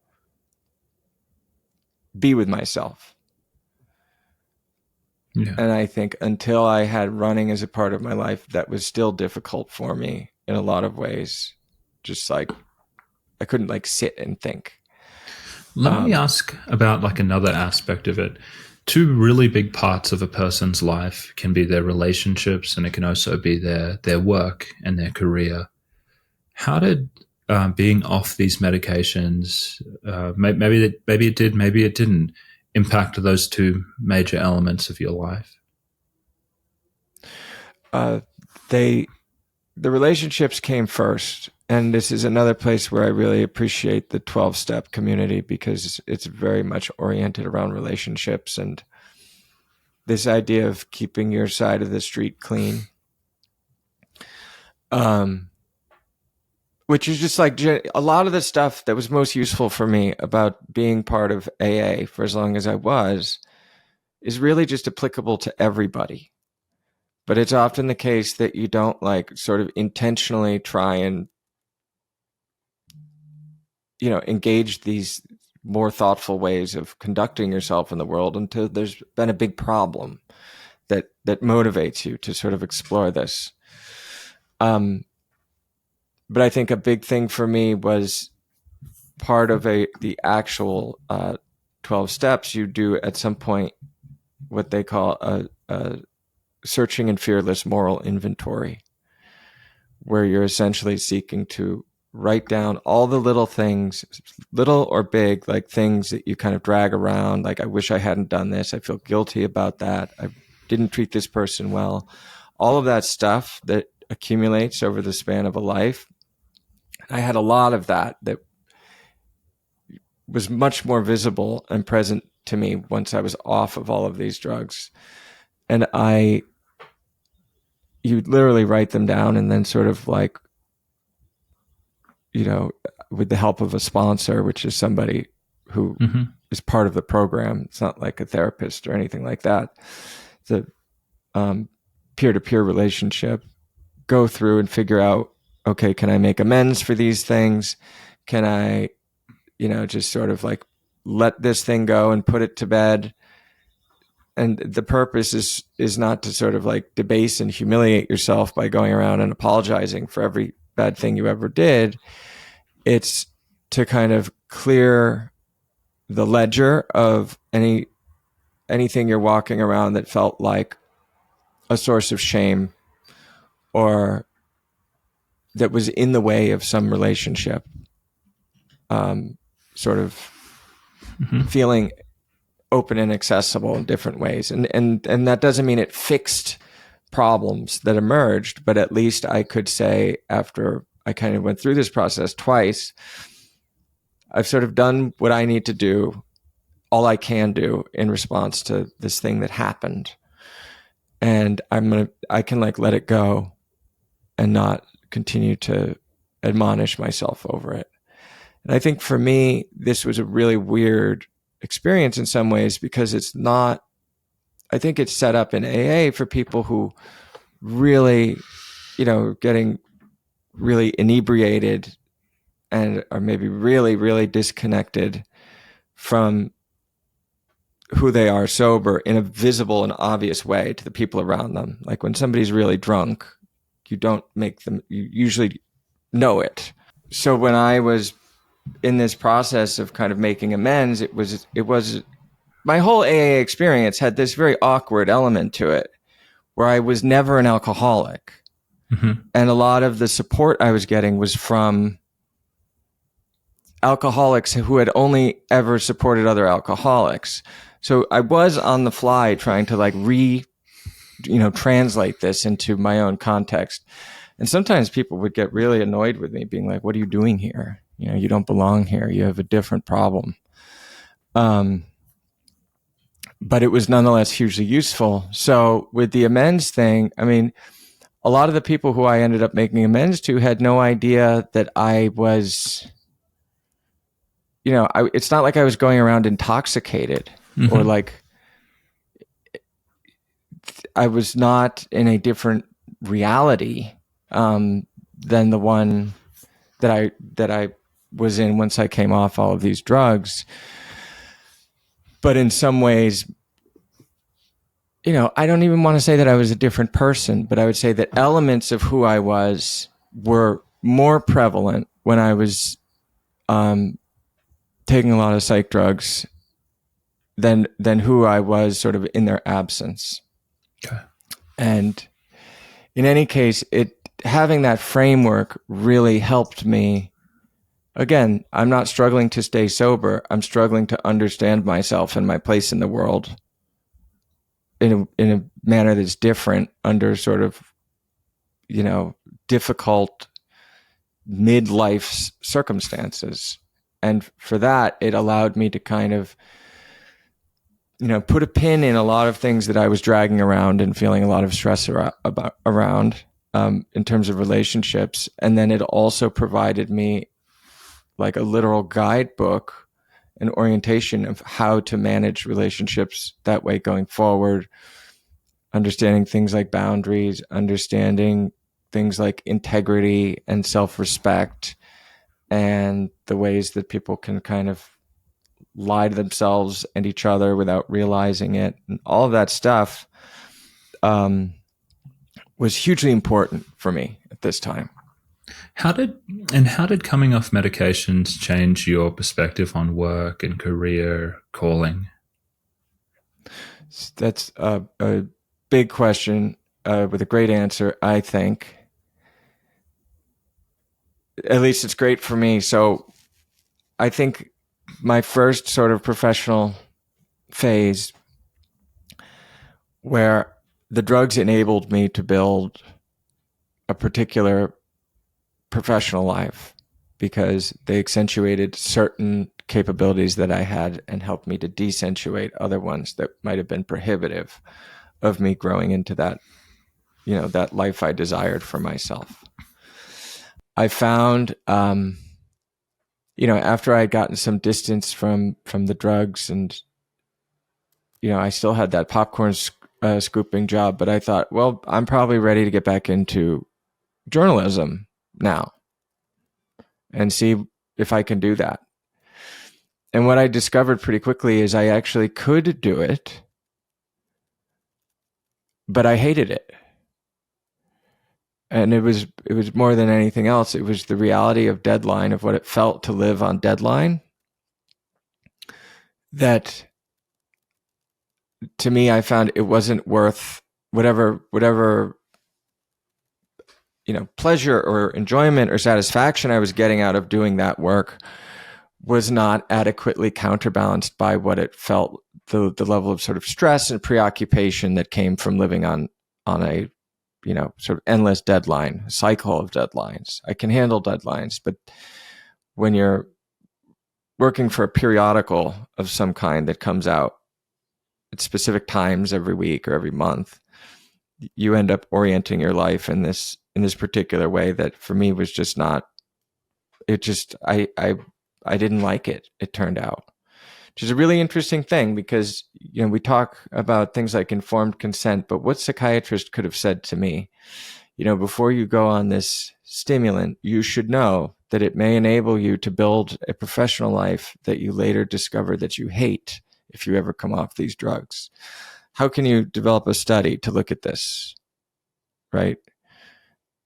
be with myself. Yeah. And I think until I had running as a part of my life, that was still difficult for me in a lot of ways. Just like, I couldn't like sit and think. Let me ask about like another aspect of it. 2 really big parts of a person's life can be their relationships, and it can also be their work and their career. How did being off these medications, maybe it did, maybe it didn't, impact those 2 major elements of your life? The relationships came first. And this is another place where I really appreciate the 12-step community, because it's very much oriented around relationships and this idea of keeping your side of the street clean. Which is just like a lot of the stuff that was most useful for me about being part of AA for as long as I was is really just applicable to everybody. But it's often the case that you don't like sort of intentionally try and engage these more thoughtful ways of conducting yourself in the world until there's been a big problem that motivates you to sort of explore this. But I think a big thing for me was part of the actual 12 steps. You do at some point what they call a searching and fearless moral inventory, where you're essentially seeking to write down all the little things, little or big, like things that you kind of drag around. Like, I wish I hadn't done this. I feel guilty about that. I didn't treat this person well. All of that stuff that accumulates over the span of a life I had a lot of that was much more visible and present to me once I was off of all of these drugs. And you literally write them down and then sort of like, with the help of a sponsor, which is somebody who is part of the program. It's not like a therapist or anything like that. It's a peer-to-peer relationship. Go through and figure out, okay, can I make amends for these things? Can I, just sort of like let this thing go and put it to bed? And the purpose is not to sort of like debase and humiliate yourself by going around and apologizing for every bad thing you ever did. It's to kind of clear the ledger of anything you're walking around that felt like a source of shame or that was in the way of some relationship, sort of feeling open and accessible in different ways. And that doesn't mean it fixed problems that emerged, but at least I could say, after I kind of went through this process twice, I've sort of done what I need to do, all I can do in response to this thing that happened. And I can like let it go and not continue to admonish myself over it. And I think for me, this was a really weird experience in some ways, because I think it's set up in AA for people who really, getting really inebriated and are maybe really, really disconnected from who they are sober in a visible and obvious way to the people around them. Like when somebody's really drunk, you usually know it. So when I was in this process of kind of making amends, it was my whole AA experience had this very awkward element to it, where I was never an alcoholic. And a lot of the support I was getting was from alcoholics who had only ever supported other alcoholics. So I was on the fly trying to like translate this into my own context. And sometimes people would get really annoyed with me, being like, what are you doing here? You don't belong here. You have a different problem. But it was nonetheless hugely useful. So with the amends thing, I mean, a lot of the people who I ended up making amends to had no idea that I was, it's not like I was going around intoxicated or like I was not in a different reality than the one that I was in once I came off all of these drugs. But in some ways, I don't even want to say that I was a different person, but I would say that elements of who I was were more prevalent when I was taking a lot of psych drugs than who I was sort of in their absence. Okay. And in any case, having that framework really helped me. Again, I'm not struggling to stay sober. I'm struggling to understand myself and my place in the world in a manner that's different under sort of, difficult midlife circumstances. And for that, it allowed me to kind of, put a pin in a lot of things that I was dragging around and feeling a lot of stress around in terms of relationships. And then it also provided me like a literal guidebook and orientation of how to manage relationships that way going forward, understanding things like boundaries, understanding things like integrity and self-respect, and the ways that people can kind of lie to themselves and each other without realizing it. And all of that stuff was hugely important for me at this time. How did coming off medications change your perspective on work and career, calling? That's a big question with a great answer, I think. At least it's great for me. So I think my first sort of professional phase, where the drugs enabled me to build a particular professional life, because they accentuated certain capabilities that I had and helped me to decentuate other ones that might have been prohibitive of me growing into that, that life I desired for myself. I found, after I had gotten some distance from the drugs, and, I still had that popcorn scooping job, but I thought, well, I'm probably ready to get back into journalism now and see if I can do that. And what I discovered pretty quickly is I actually could do it, but I hated it. And it was more than anything else. It was the reality of deadline, of what it felt to live on deadline, that to me, I found it wasn't worth whatever pleasure or enjoyment or satisfaction I was getting out of doing that work was not adequately counterbalanced by what it felt, the level of sort of stress and preoccupation that came from living on a sort of endless deadline, cycle of deadlines. I can handle deadlines, but when you're working for a periodical of some kind that comes out at specific times every week or every month, you end up orienting your life in this particular way that for me was just not, it just, I didn't like it, it turned out. Which is a really interesting thing because, we talk about things like informed consent, but what psychiatrist could have said to me, before you go on this stimulant, you should know that it may enable you to build a professional life that you later discover that you hate if you ever come off these drugs. How can you develop a study to look at this, right?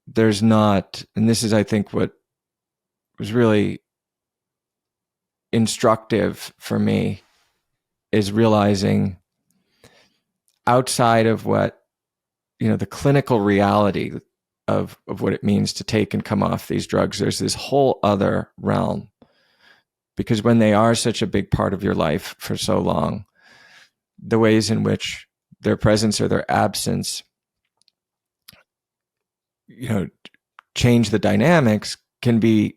There's not, and this is, I think, what was really instructive for me, is realizing outside of what, the clinical reality of what it means to take and come off these drugs, there's this whole other realm. Because when they are such a big part of your life for so long, the ways in which their presence or their absence, change the dynamics can be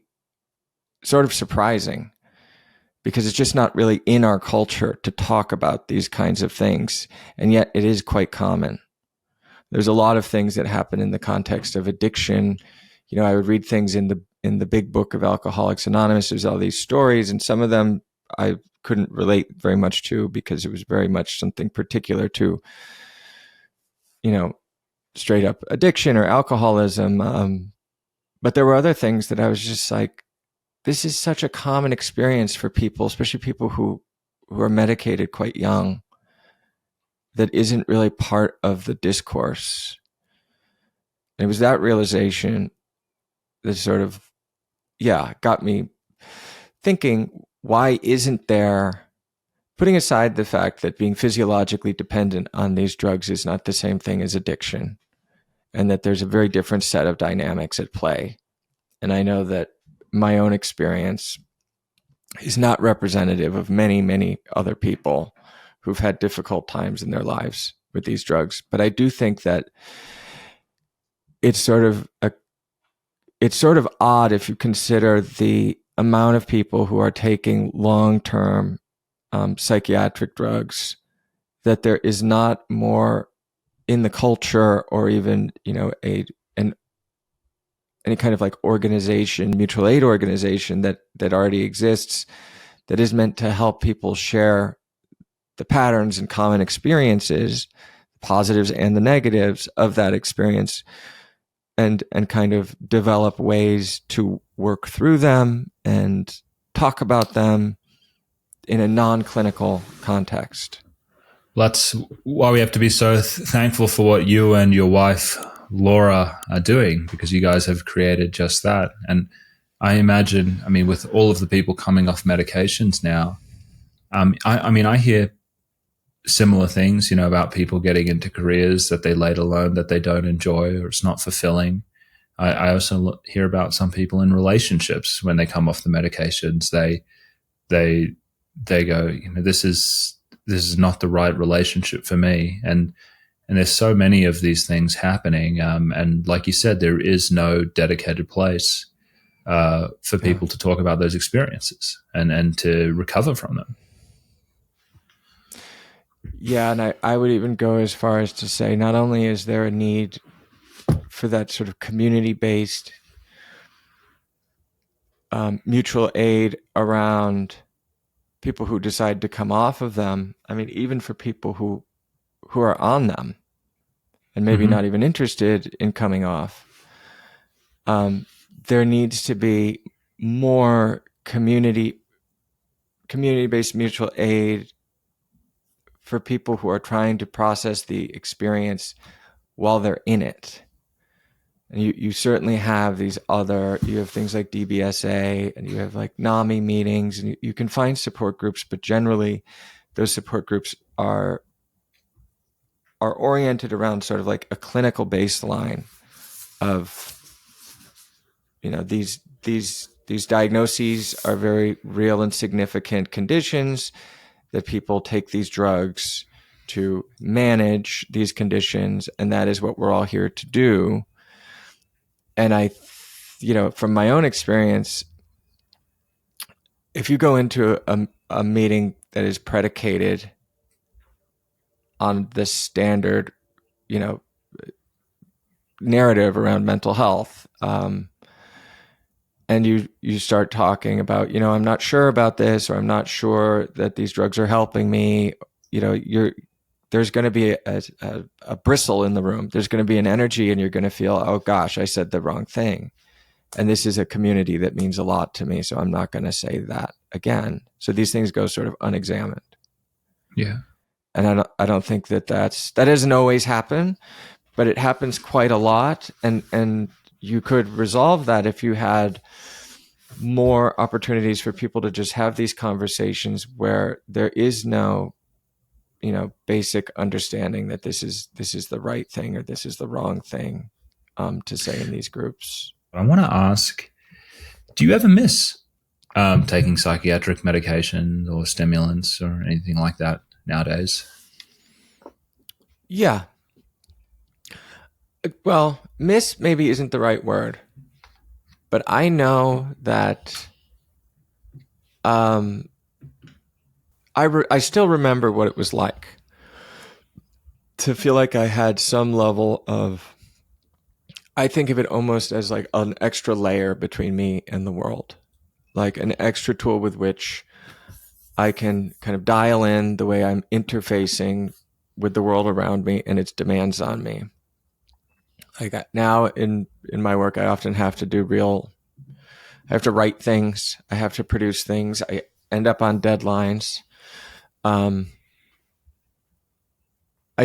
sort of surprising, because it's just not really in our culture to talk about these kinds of things. And yet it is quite common. There's a lot of things that happen in the context of addiction. I would read things in the big book of Alcoholics Anonymous. There's all these stories, and some of them I couldn't relate very much to because it was very much something particular to, straight up addiction or alcoholism. But there were other things that I was just like, this is such a common experience for people, especially people who are medicated quite young, that isn't really part of the discourse. And it was that realization that sort of, got me thinking, why isn't there, putting aside the fact that being physiologically dependent on these drugs is not the same thing as addiction, and that there's a very different set of dynamics at play. And I know that my own experience is not representative of many, many other people who've had difficult times in their lives with these drugs. But I do think that it's sort of odd if you consider the amount of people who are taking long-term psychiatric drugs, that there is not more in the culture, or even any kind of like organization, mutual aid organization that already exists, that is meant to help people share the patterns and common experiences, the positives and the negatives of that experience, and kind of develop ways to work through them and talk about them in a non-clinical context. That's why we have to be so thankful for what you and your wife, Laura, are doing, because you guys have created just that. And I imagine, with all of the people coming off medications now, I hear similar things, about people getting into careers that they later learn that they don't enjoy, or it's not fulfilling. I also hear about some people in relationships when they come off the medications, they go, this is not the right relationship for me. And there's so many of these things happening. And like you said, there is no dedicated place. for people to talk about those experiences and to recover from them. Yeah, and I would even go as far as to say not only is there a need for that sort of community-based mutual aid around people who decide to come off of them. I mean, even for people who are on them and maybe not even interested in coming off, there needs to be more community-based mutual aid for people who are trying to process the experience while they're in it. And you certainly have you have things like DBSA, and you have like NAMI meetings, and you can find support groups, but generally those support groups are oriented around sort of like a clinical baseline of, these diagnoses are very real and significant conditions that people take these drugs to manage these conditions, and that is what we're all here to do. And from my own experience, if you go into a meeting that is predicated on this standard, narrative around mental health, and you start talking about, I'm not sure about this, or I'm not sure that these drugs are helping me, there's going to be a bristle in the room. There's going to be an energy, and you're going to feel, oh gosh, I said the wrong thing. And this is a community that means a lot to me, so I'm not going to say that again. So these things go sort of unexamined. Yeah. And I don't think that doesn't always happen, but it happens quite a lot. And you could resolve that if you had more opportunities for people to just have these conversations where there is no, basic understanding that this is the right thing or this is the wrong thing to say in these groups. I want to ask, do you ever miss taking psychiatric medication or stimulants or anything like that nowadays? Yeah. Well, miss maybe isn't the right word, but I know that I still remember what it was like to feel like I had some level of, I think of it almost as like an extra layer between me and the world, like an extra tool with which I can kind of dial in the way I'm interfacing with the world around me and its demands on me. Like now in my work, I often have to I have to write things. I have to produce things. I end up on deadlines. I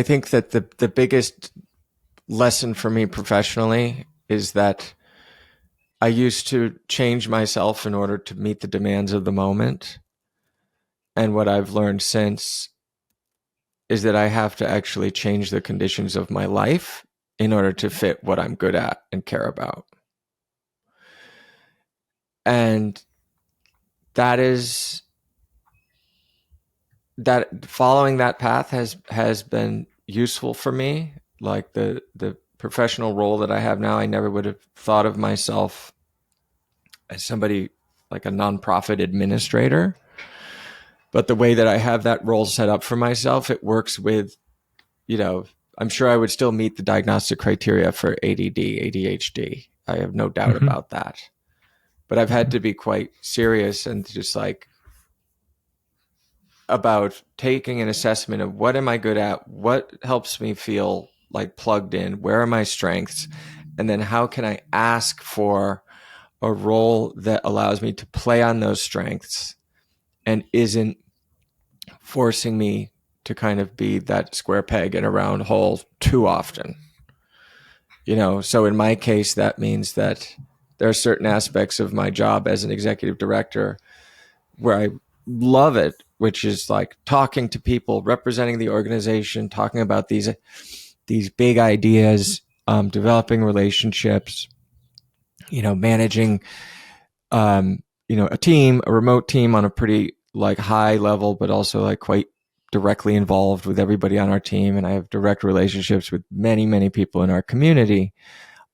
think that the biggest lesson for me professionally is that I used to change myself in order to meet the demands of the moment. And what I've learned since is that I have to actually change the conditions of my life in order to fit what I'm good at and care about. And that following that path has been useful for me. Like the professional role that I have now, I never would have thought of myself as somebody like a nonprofit administrator. But the way that I have that role set up for myself, it works with, I'm sure I would still meet the diagnostic criteria for ADD, ADHD. I have no doubt about that. But I've had to be quite serious and just like about taking an assessment of what am I good at? What helps me feel like plugged in? Where are my strengths? And then how can I ask for a role that allows me to play on those strengths and isn't forcing me to kind of be that square peg in a round hole too often. So in my case, that means that there are certain aspects of my job as an executive director where I love it, which is like talking to people, representing the organization, talking about these big ideas, developing relationships, managing, a team, a remote team on a pretty like high level, but also like quite directly involved with everybody on our team. And I have direct relationships with many, many people in our community.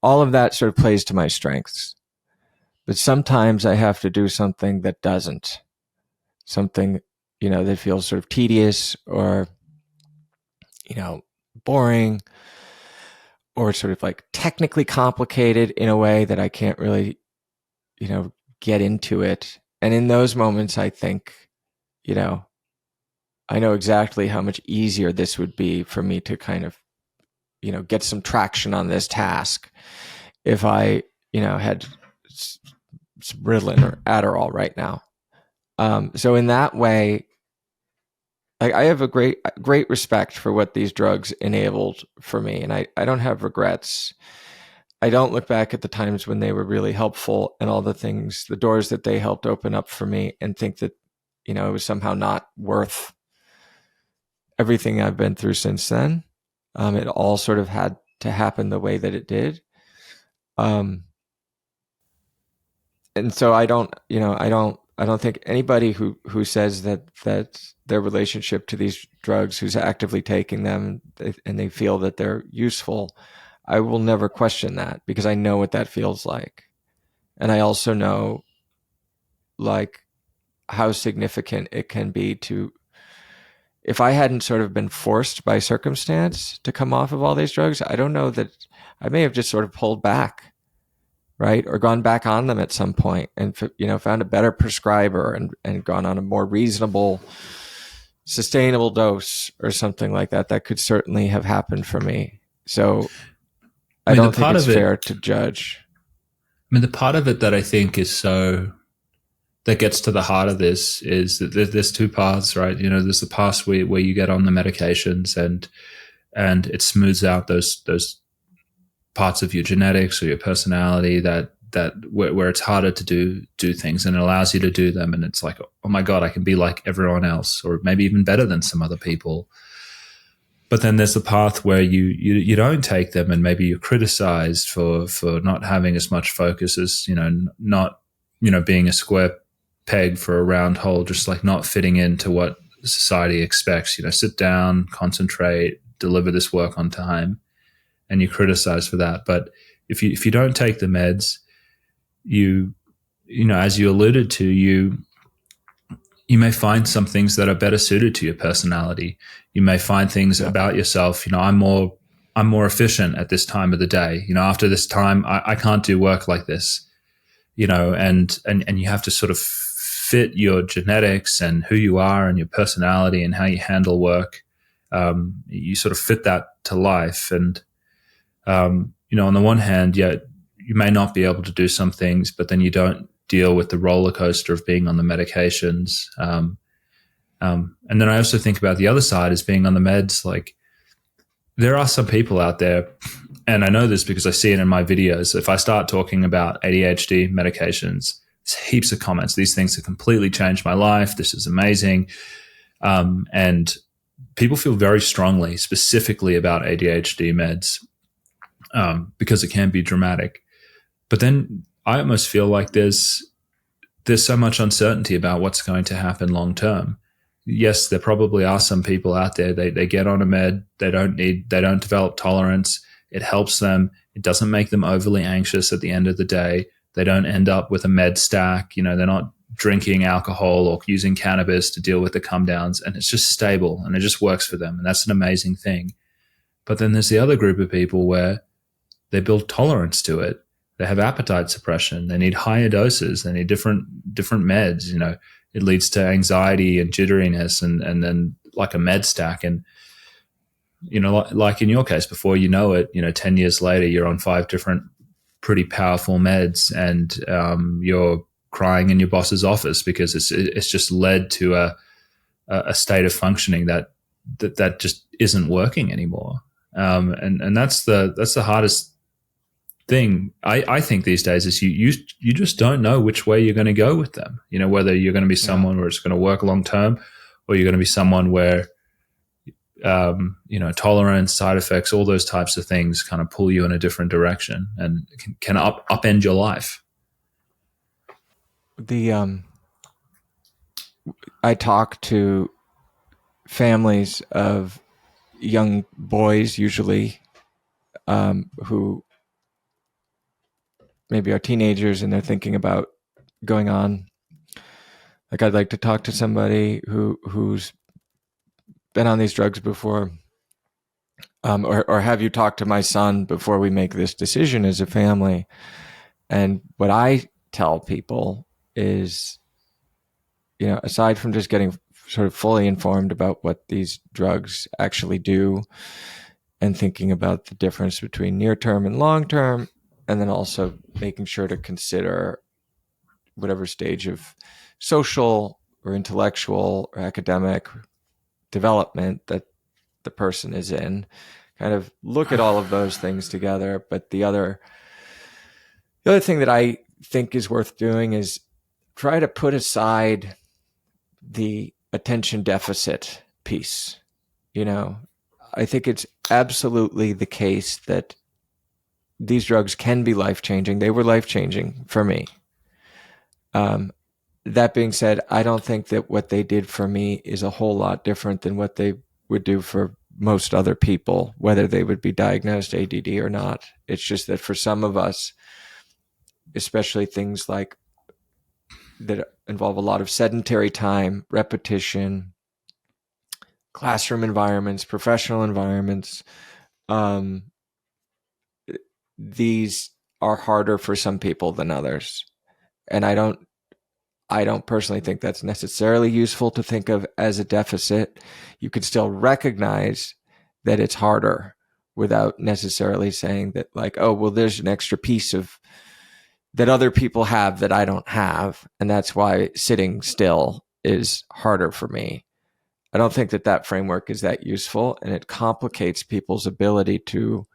All of that sort of plays to my strengths. But sometimes I have to do something that doesn't. Something, that feels sort of tedious or, boring or sort of like technically complicated in a way that I can't really, get into it. And in those moments, I think, I know exactly how much easier this would be for me to kind of, get some traction on this task if I, had some Ritalin or Adderall right now. So in that way, like, I have a great respect for what these drugs enabled for me, and I don't have regrets. I don't look back at the times when they were really helpful and all the things, the doors that they helped open up for me, and think that, it was somehow not worth everything I've been through since then. It all sort of had to happen the way that it did. And so I don't think anybody who says that their relationship to these drugs, who's actively taking them and they feel that they're useful, I will never question that, because I know what that feels like. And I also know, like, how significant it can be to, if I hadn't sort of been forced by circumstance to come off of all these drugs, I don't know that I may have just sort of pulled back, right? Or gone back on them at some point and, found a better prescriber and gone on a more reasonable, sustainable dose or something like that. That could certainly have happened for me. So I don't think it's fair to judge. I mean, the part of it that I think is that gets to the heart of this is that there's two paths, right? There's the path where you get on the medications and it smooths out those parts of your genetics or your personality that where it's harder to do things, and it allows you to do them. And it's like, oh my God, I can be like everyone else, or maybe even better than some other people. But then there's the path where you don't take them, and maybe you're criticized for not having as much focus as, not, being a square peg for a round hole, just like not fitting into what society expects. Sit down, concentrate, deliver this work on time, and you're criticized for that. But if you don't take the meds, you as you alluded to, you may find some things that are better suited to your personality. You may find things about yourself. I'm more efficient at this time of the day. After this time, I can't do work like this. And you have to sort of fit your genetics and who you are and your personality and how you handle work. You sort of fit that to life. And on the one hand, you may not be able to do some things, but then you don't deal with the roller coaster of being on the medications. And then I also think about the other side as being on the meds. Like, there are some people out there, and I know this because I see it in my videos. If I start talking about ADHD medications, there's heaps of comments. These things have completely changed my life. This is amazing. And people feel very strongly, specifically about ADHD meds, because it can be dramatic. But then I almost feel like there's so much uncertainty about what's going to happen long term. Yes, there probably are some people out there, they get on a med, they don't develop tolerance. It helps them. It doesn't make them overly anxious at the end of the day. They don't end up with a med stack. They're not drinking alcohol or using cannabis to deal with the come downs, and it's just stable and it just works for them. And that's an amazing thing. But then there's the other group of people where they build tolerance to it. They have appetite suppression. They need higher doses. They need different meds. It leads to anxiety and jitteriness, and then like a med stack. And, like in your case, before you know it, 10 years later, you're on 5 different pretty powerful meds, and you're crying in your boss's office because it's just led to a state of functioning that just isn't working anymore. And that's the hardest thing I think these days is you just don't know which way you're going to go with them. Whether you're going to be someone where it's going to work long term, or you're going to be someone where tolerance, side effects, all those types of things kind of pull you in a different direction and can upend your life. I talk to families of young boys, usually, who maybe are teenagers and they're thinking about going on. Like, I'd like to talk to somebody who's been on these drugs before, or have you talked to my son before we make this decision as a family? And what I tell people is, aside from just getting sort of fully informed about what these drugs actually do and thinking about the difference between near term and long term, and then also making sure to consider whatever stage of social or intellectual or academic development that the person is in, kind of look at all of those things together. But the other thing that I think is worth doing is try to put aside the attention deficit piece. I think it's absolutely the case that these drugs can be life-changing. They were life-changing for me. That being said, I don't think that what they did for me is a whole lot different than what they would do for most other people, whether they would be diagnosed ADD or not. It's just that for some of us, especially things like that involve a lot of sedentary time, repetition, classroom environments, professional environments, these are harder for some people than others. And I don't personally think that's necessarily useful to think of as a deficit. You could still recognize that it's harder without necessarily saying that, like, oh, well, there's an extra piece of that other people have that I don't have, and that's why sitting still is harder for me. I don't think that framework is that useful, and it complicates people's ability to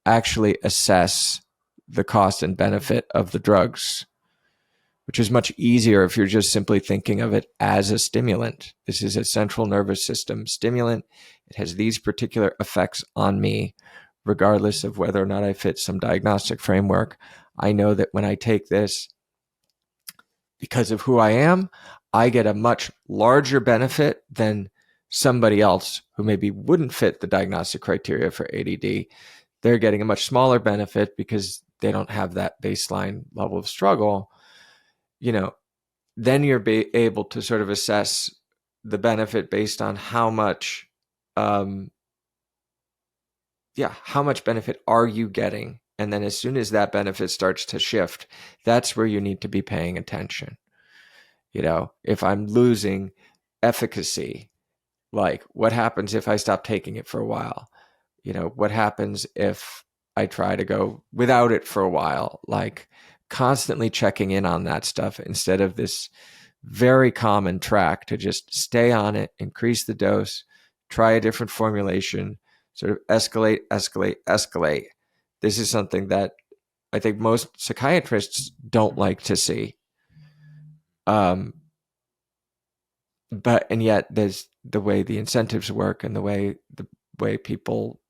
actually assess the cost and benefit of the drugs, which is much easier if you're just simply thinking of it as a stimulant. This is a central nervous system stimulant. It has these particular effects on me, regardless of whether or not I fit some diagnostic framework. I know that when I take this, because of who I am, I get a much larger benefit than somebody else who maybe wouldn't fit the diagnostic criteria for ADD. They're getting a much smaller benefit because they don't have that baseline level of struggle. Then you're able to sort of assess the benefit based on how much benefit are you getting? And then as soon as that benefit starts to shift, that's where you need to be paying attention. If I'm losing efficacy, like, what happens if I stop taking it for a while? What happens if I try to go without it for a while? Like, constantly checking in on that stuff instead of this very common track to just stay on it, increase the dose, try a different formulation, sort of escalate. This is something that I think most psychiatrists don't like to see. And yet there's the way the incentives work and the way people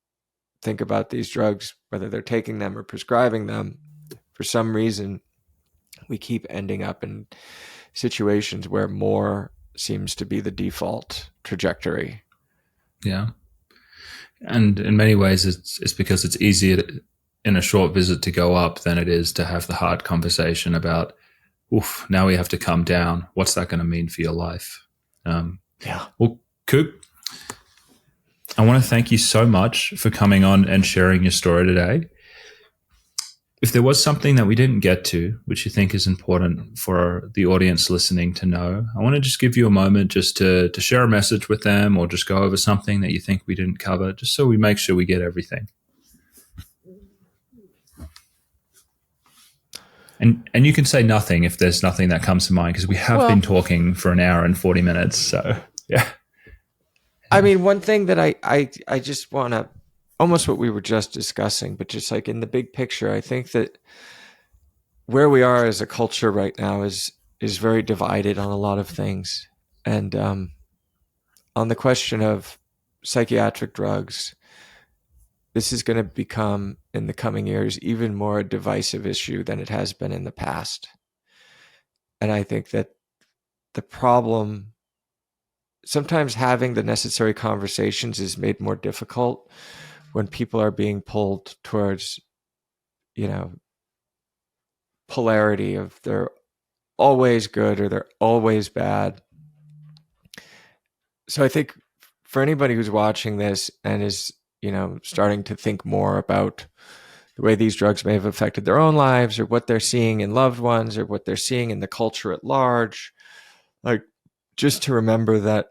think about these drugs, whether they're taking them or prescribing them. For some reason, we keep ending up in situations where more seems to be the default trajectory. Yeah. And in many ways, it's because it's easier in a short visit to go up than it is to have the hard conversation about, now we have to come down. What's that going to mean for your life? Well, Coop, I want to thank you so much for coming on and sharing your story today. If there was something that we didn't get to, which you think is important for the audience listening to know, I want to just give you a moment just to share a message with them, or just go over something that you think we didn't cover, just so we make sure we get everything. And you can say nothing if there's nothing that comes to mind, because we have been talking for an hour and 40 minutes. So, yeah. I mean, one thing that I just want to, almost what we were just discussing, but just like in the big picture, I think that where we are as a culture right now is very divided on a lot of things. And on the question of psychiatric drugs, this is going to become, in the coming years, even more a divisive issue than it has been in the past. And I think that the problem, sometimes having the necessary conversations is made more difficult when people are being pulled towards, polarity of they're always good or they're always bad. So I think for anybody who's watching this and is, starting to think more about the way these drugs may have affected their own lives or what they're seeing in loved ones or what they're seeing in the culture at large, like just to remember that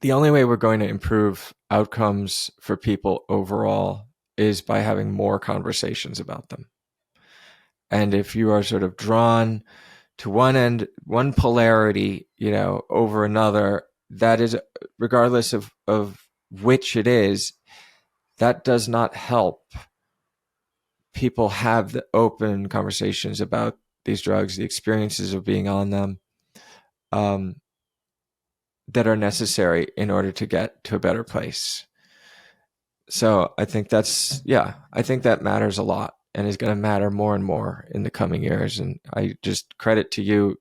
the only way we're going to improve outcomes for people overall is by having more conversations about them. And if you are sort of drawn to one end, one polarity, over another, that is, regardless of which it is, that does not help people have the open conversations about these drugs, the experiences of being on them, that are necessary in order to get to a better place. So I think I think that matters a lot and is going to matter more and more in the coming years. And I just credit to you,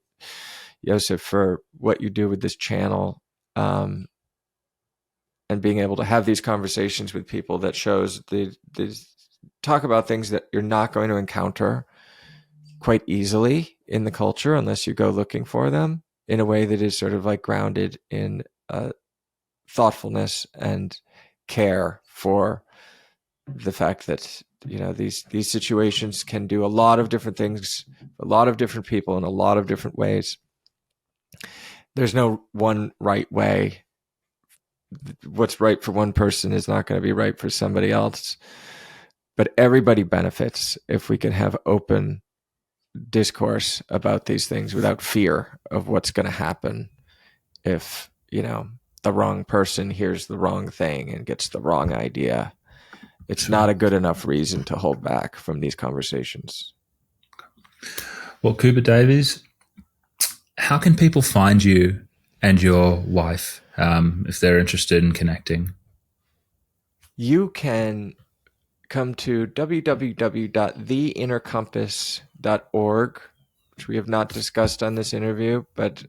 Josef, for what you do with this channel, and being able to have these conversations with people that shows the talk about things that you're not going to encounter quite easily in the culture unless you go looking for them, in a way that is sort of like grounded in thoughtfulness and care for the fact that these situations can do a lot of different things, a lot of different people in a lot of different ways. There's no one right way. What's right for one person is not going to be right for somebody else, but everybody benefits if we can have open discourse about these things without fear of what's going to happen if the wrong person hears the wrong thing and gets the wrong idea. It's not a good enough reason to hold back from these conversations. Well, Cooper Davies, how can people find you and your wife if they're interested in connecting? You can come to www.theinnercompass.org, which we have not discussed on this interview, but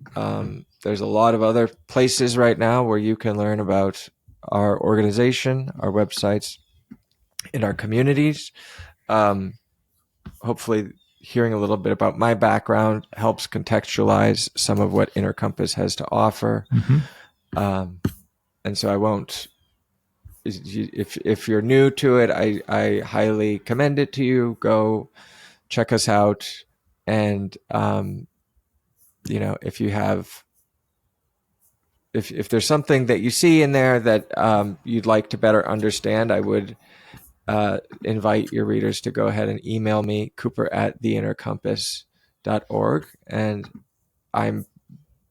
there's a lot of other places right now where you can learn about our organization, our websites, and our communities. Hopefully hearing a little bit about my background helps contextualize some of what Inner Compass has to offer. Mm-hmm. And so I won't, if you're new to it, I highly commend it to you. Go check us out. And, if you have, if there's something that you see in there that you'd like to better understand, I would invite your readers to go ahead and email me, cooper@theinnercompass.org. And I'm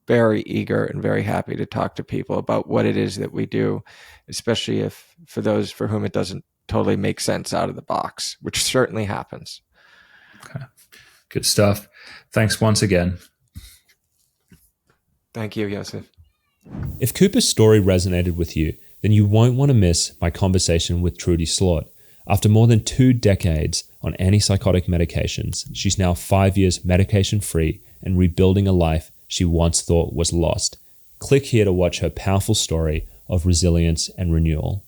very eager and very happy to talk to people about what it is that we do, especially if for those for whom it doesn't totally make sense out of the box, which certainly happens. Okay. Good stuff. Thanks once again. Thank you, Josef. If Cooper's story resonated with you, then you won't want to miss my conversation with Trudy Slot. After more than 2 decades on antipsychotic medications, she's now 5 years medication-free and rebuilding a life she once thought was lost. Click here to watch her powerful story of resilience and renewal.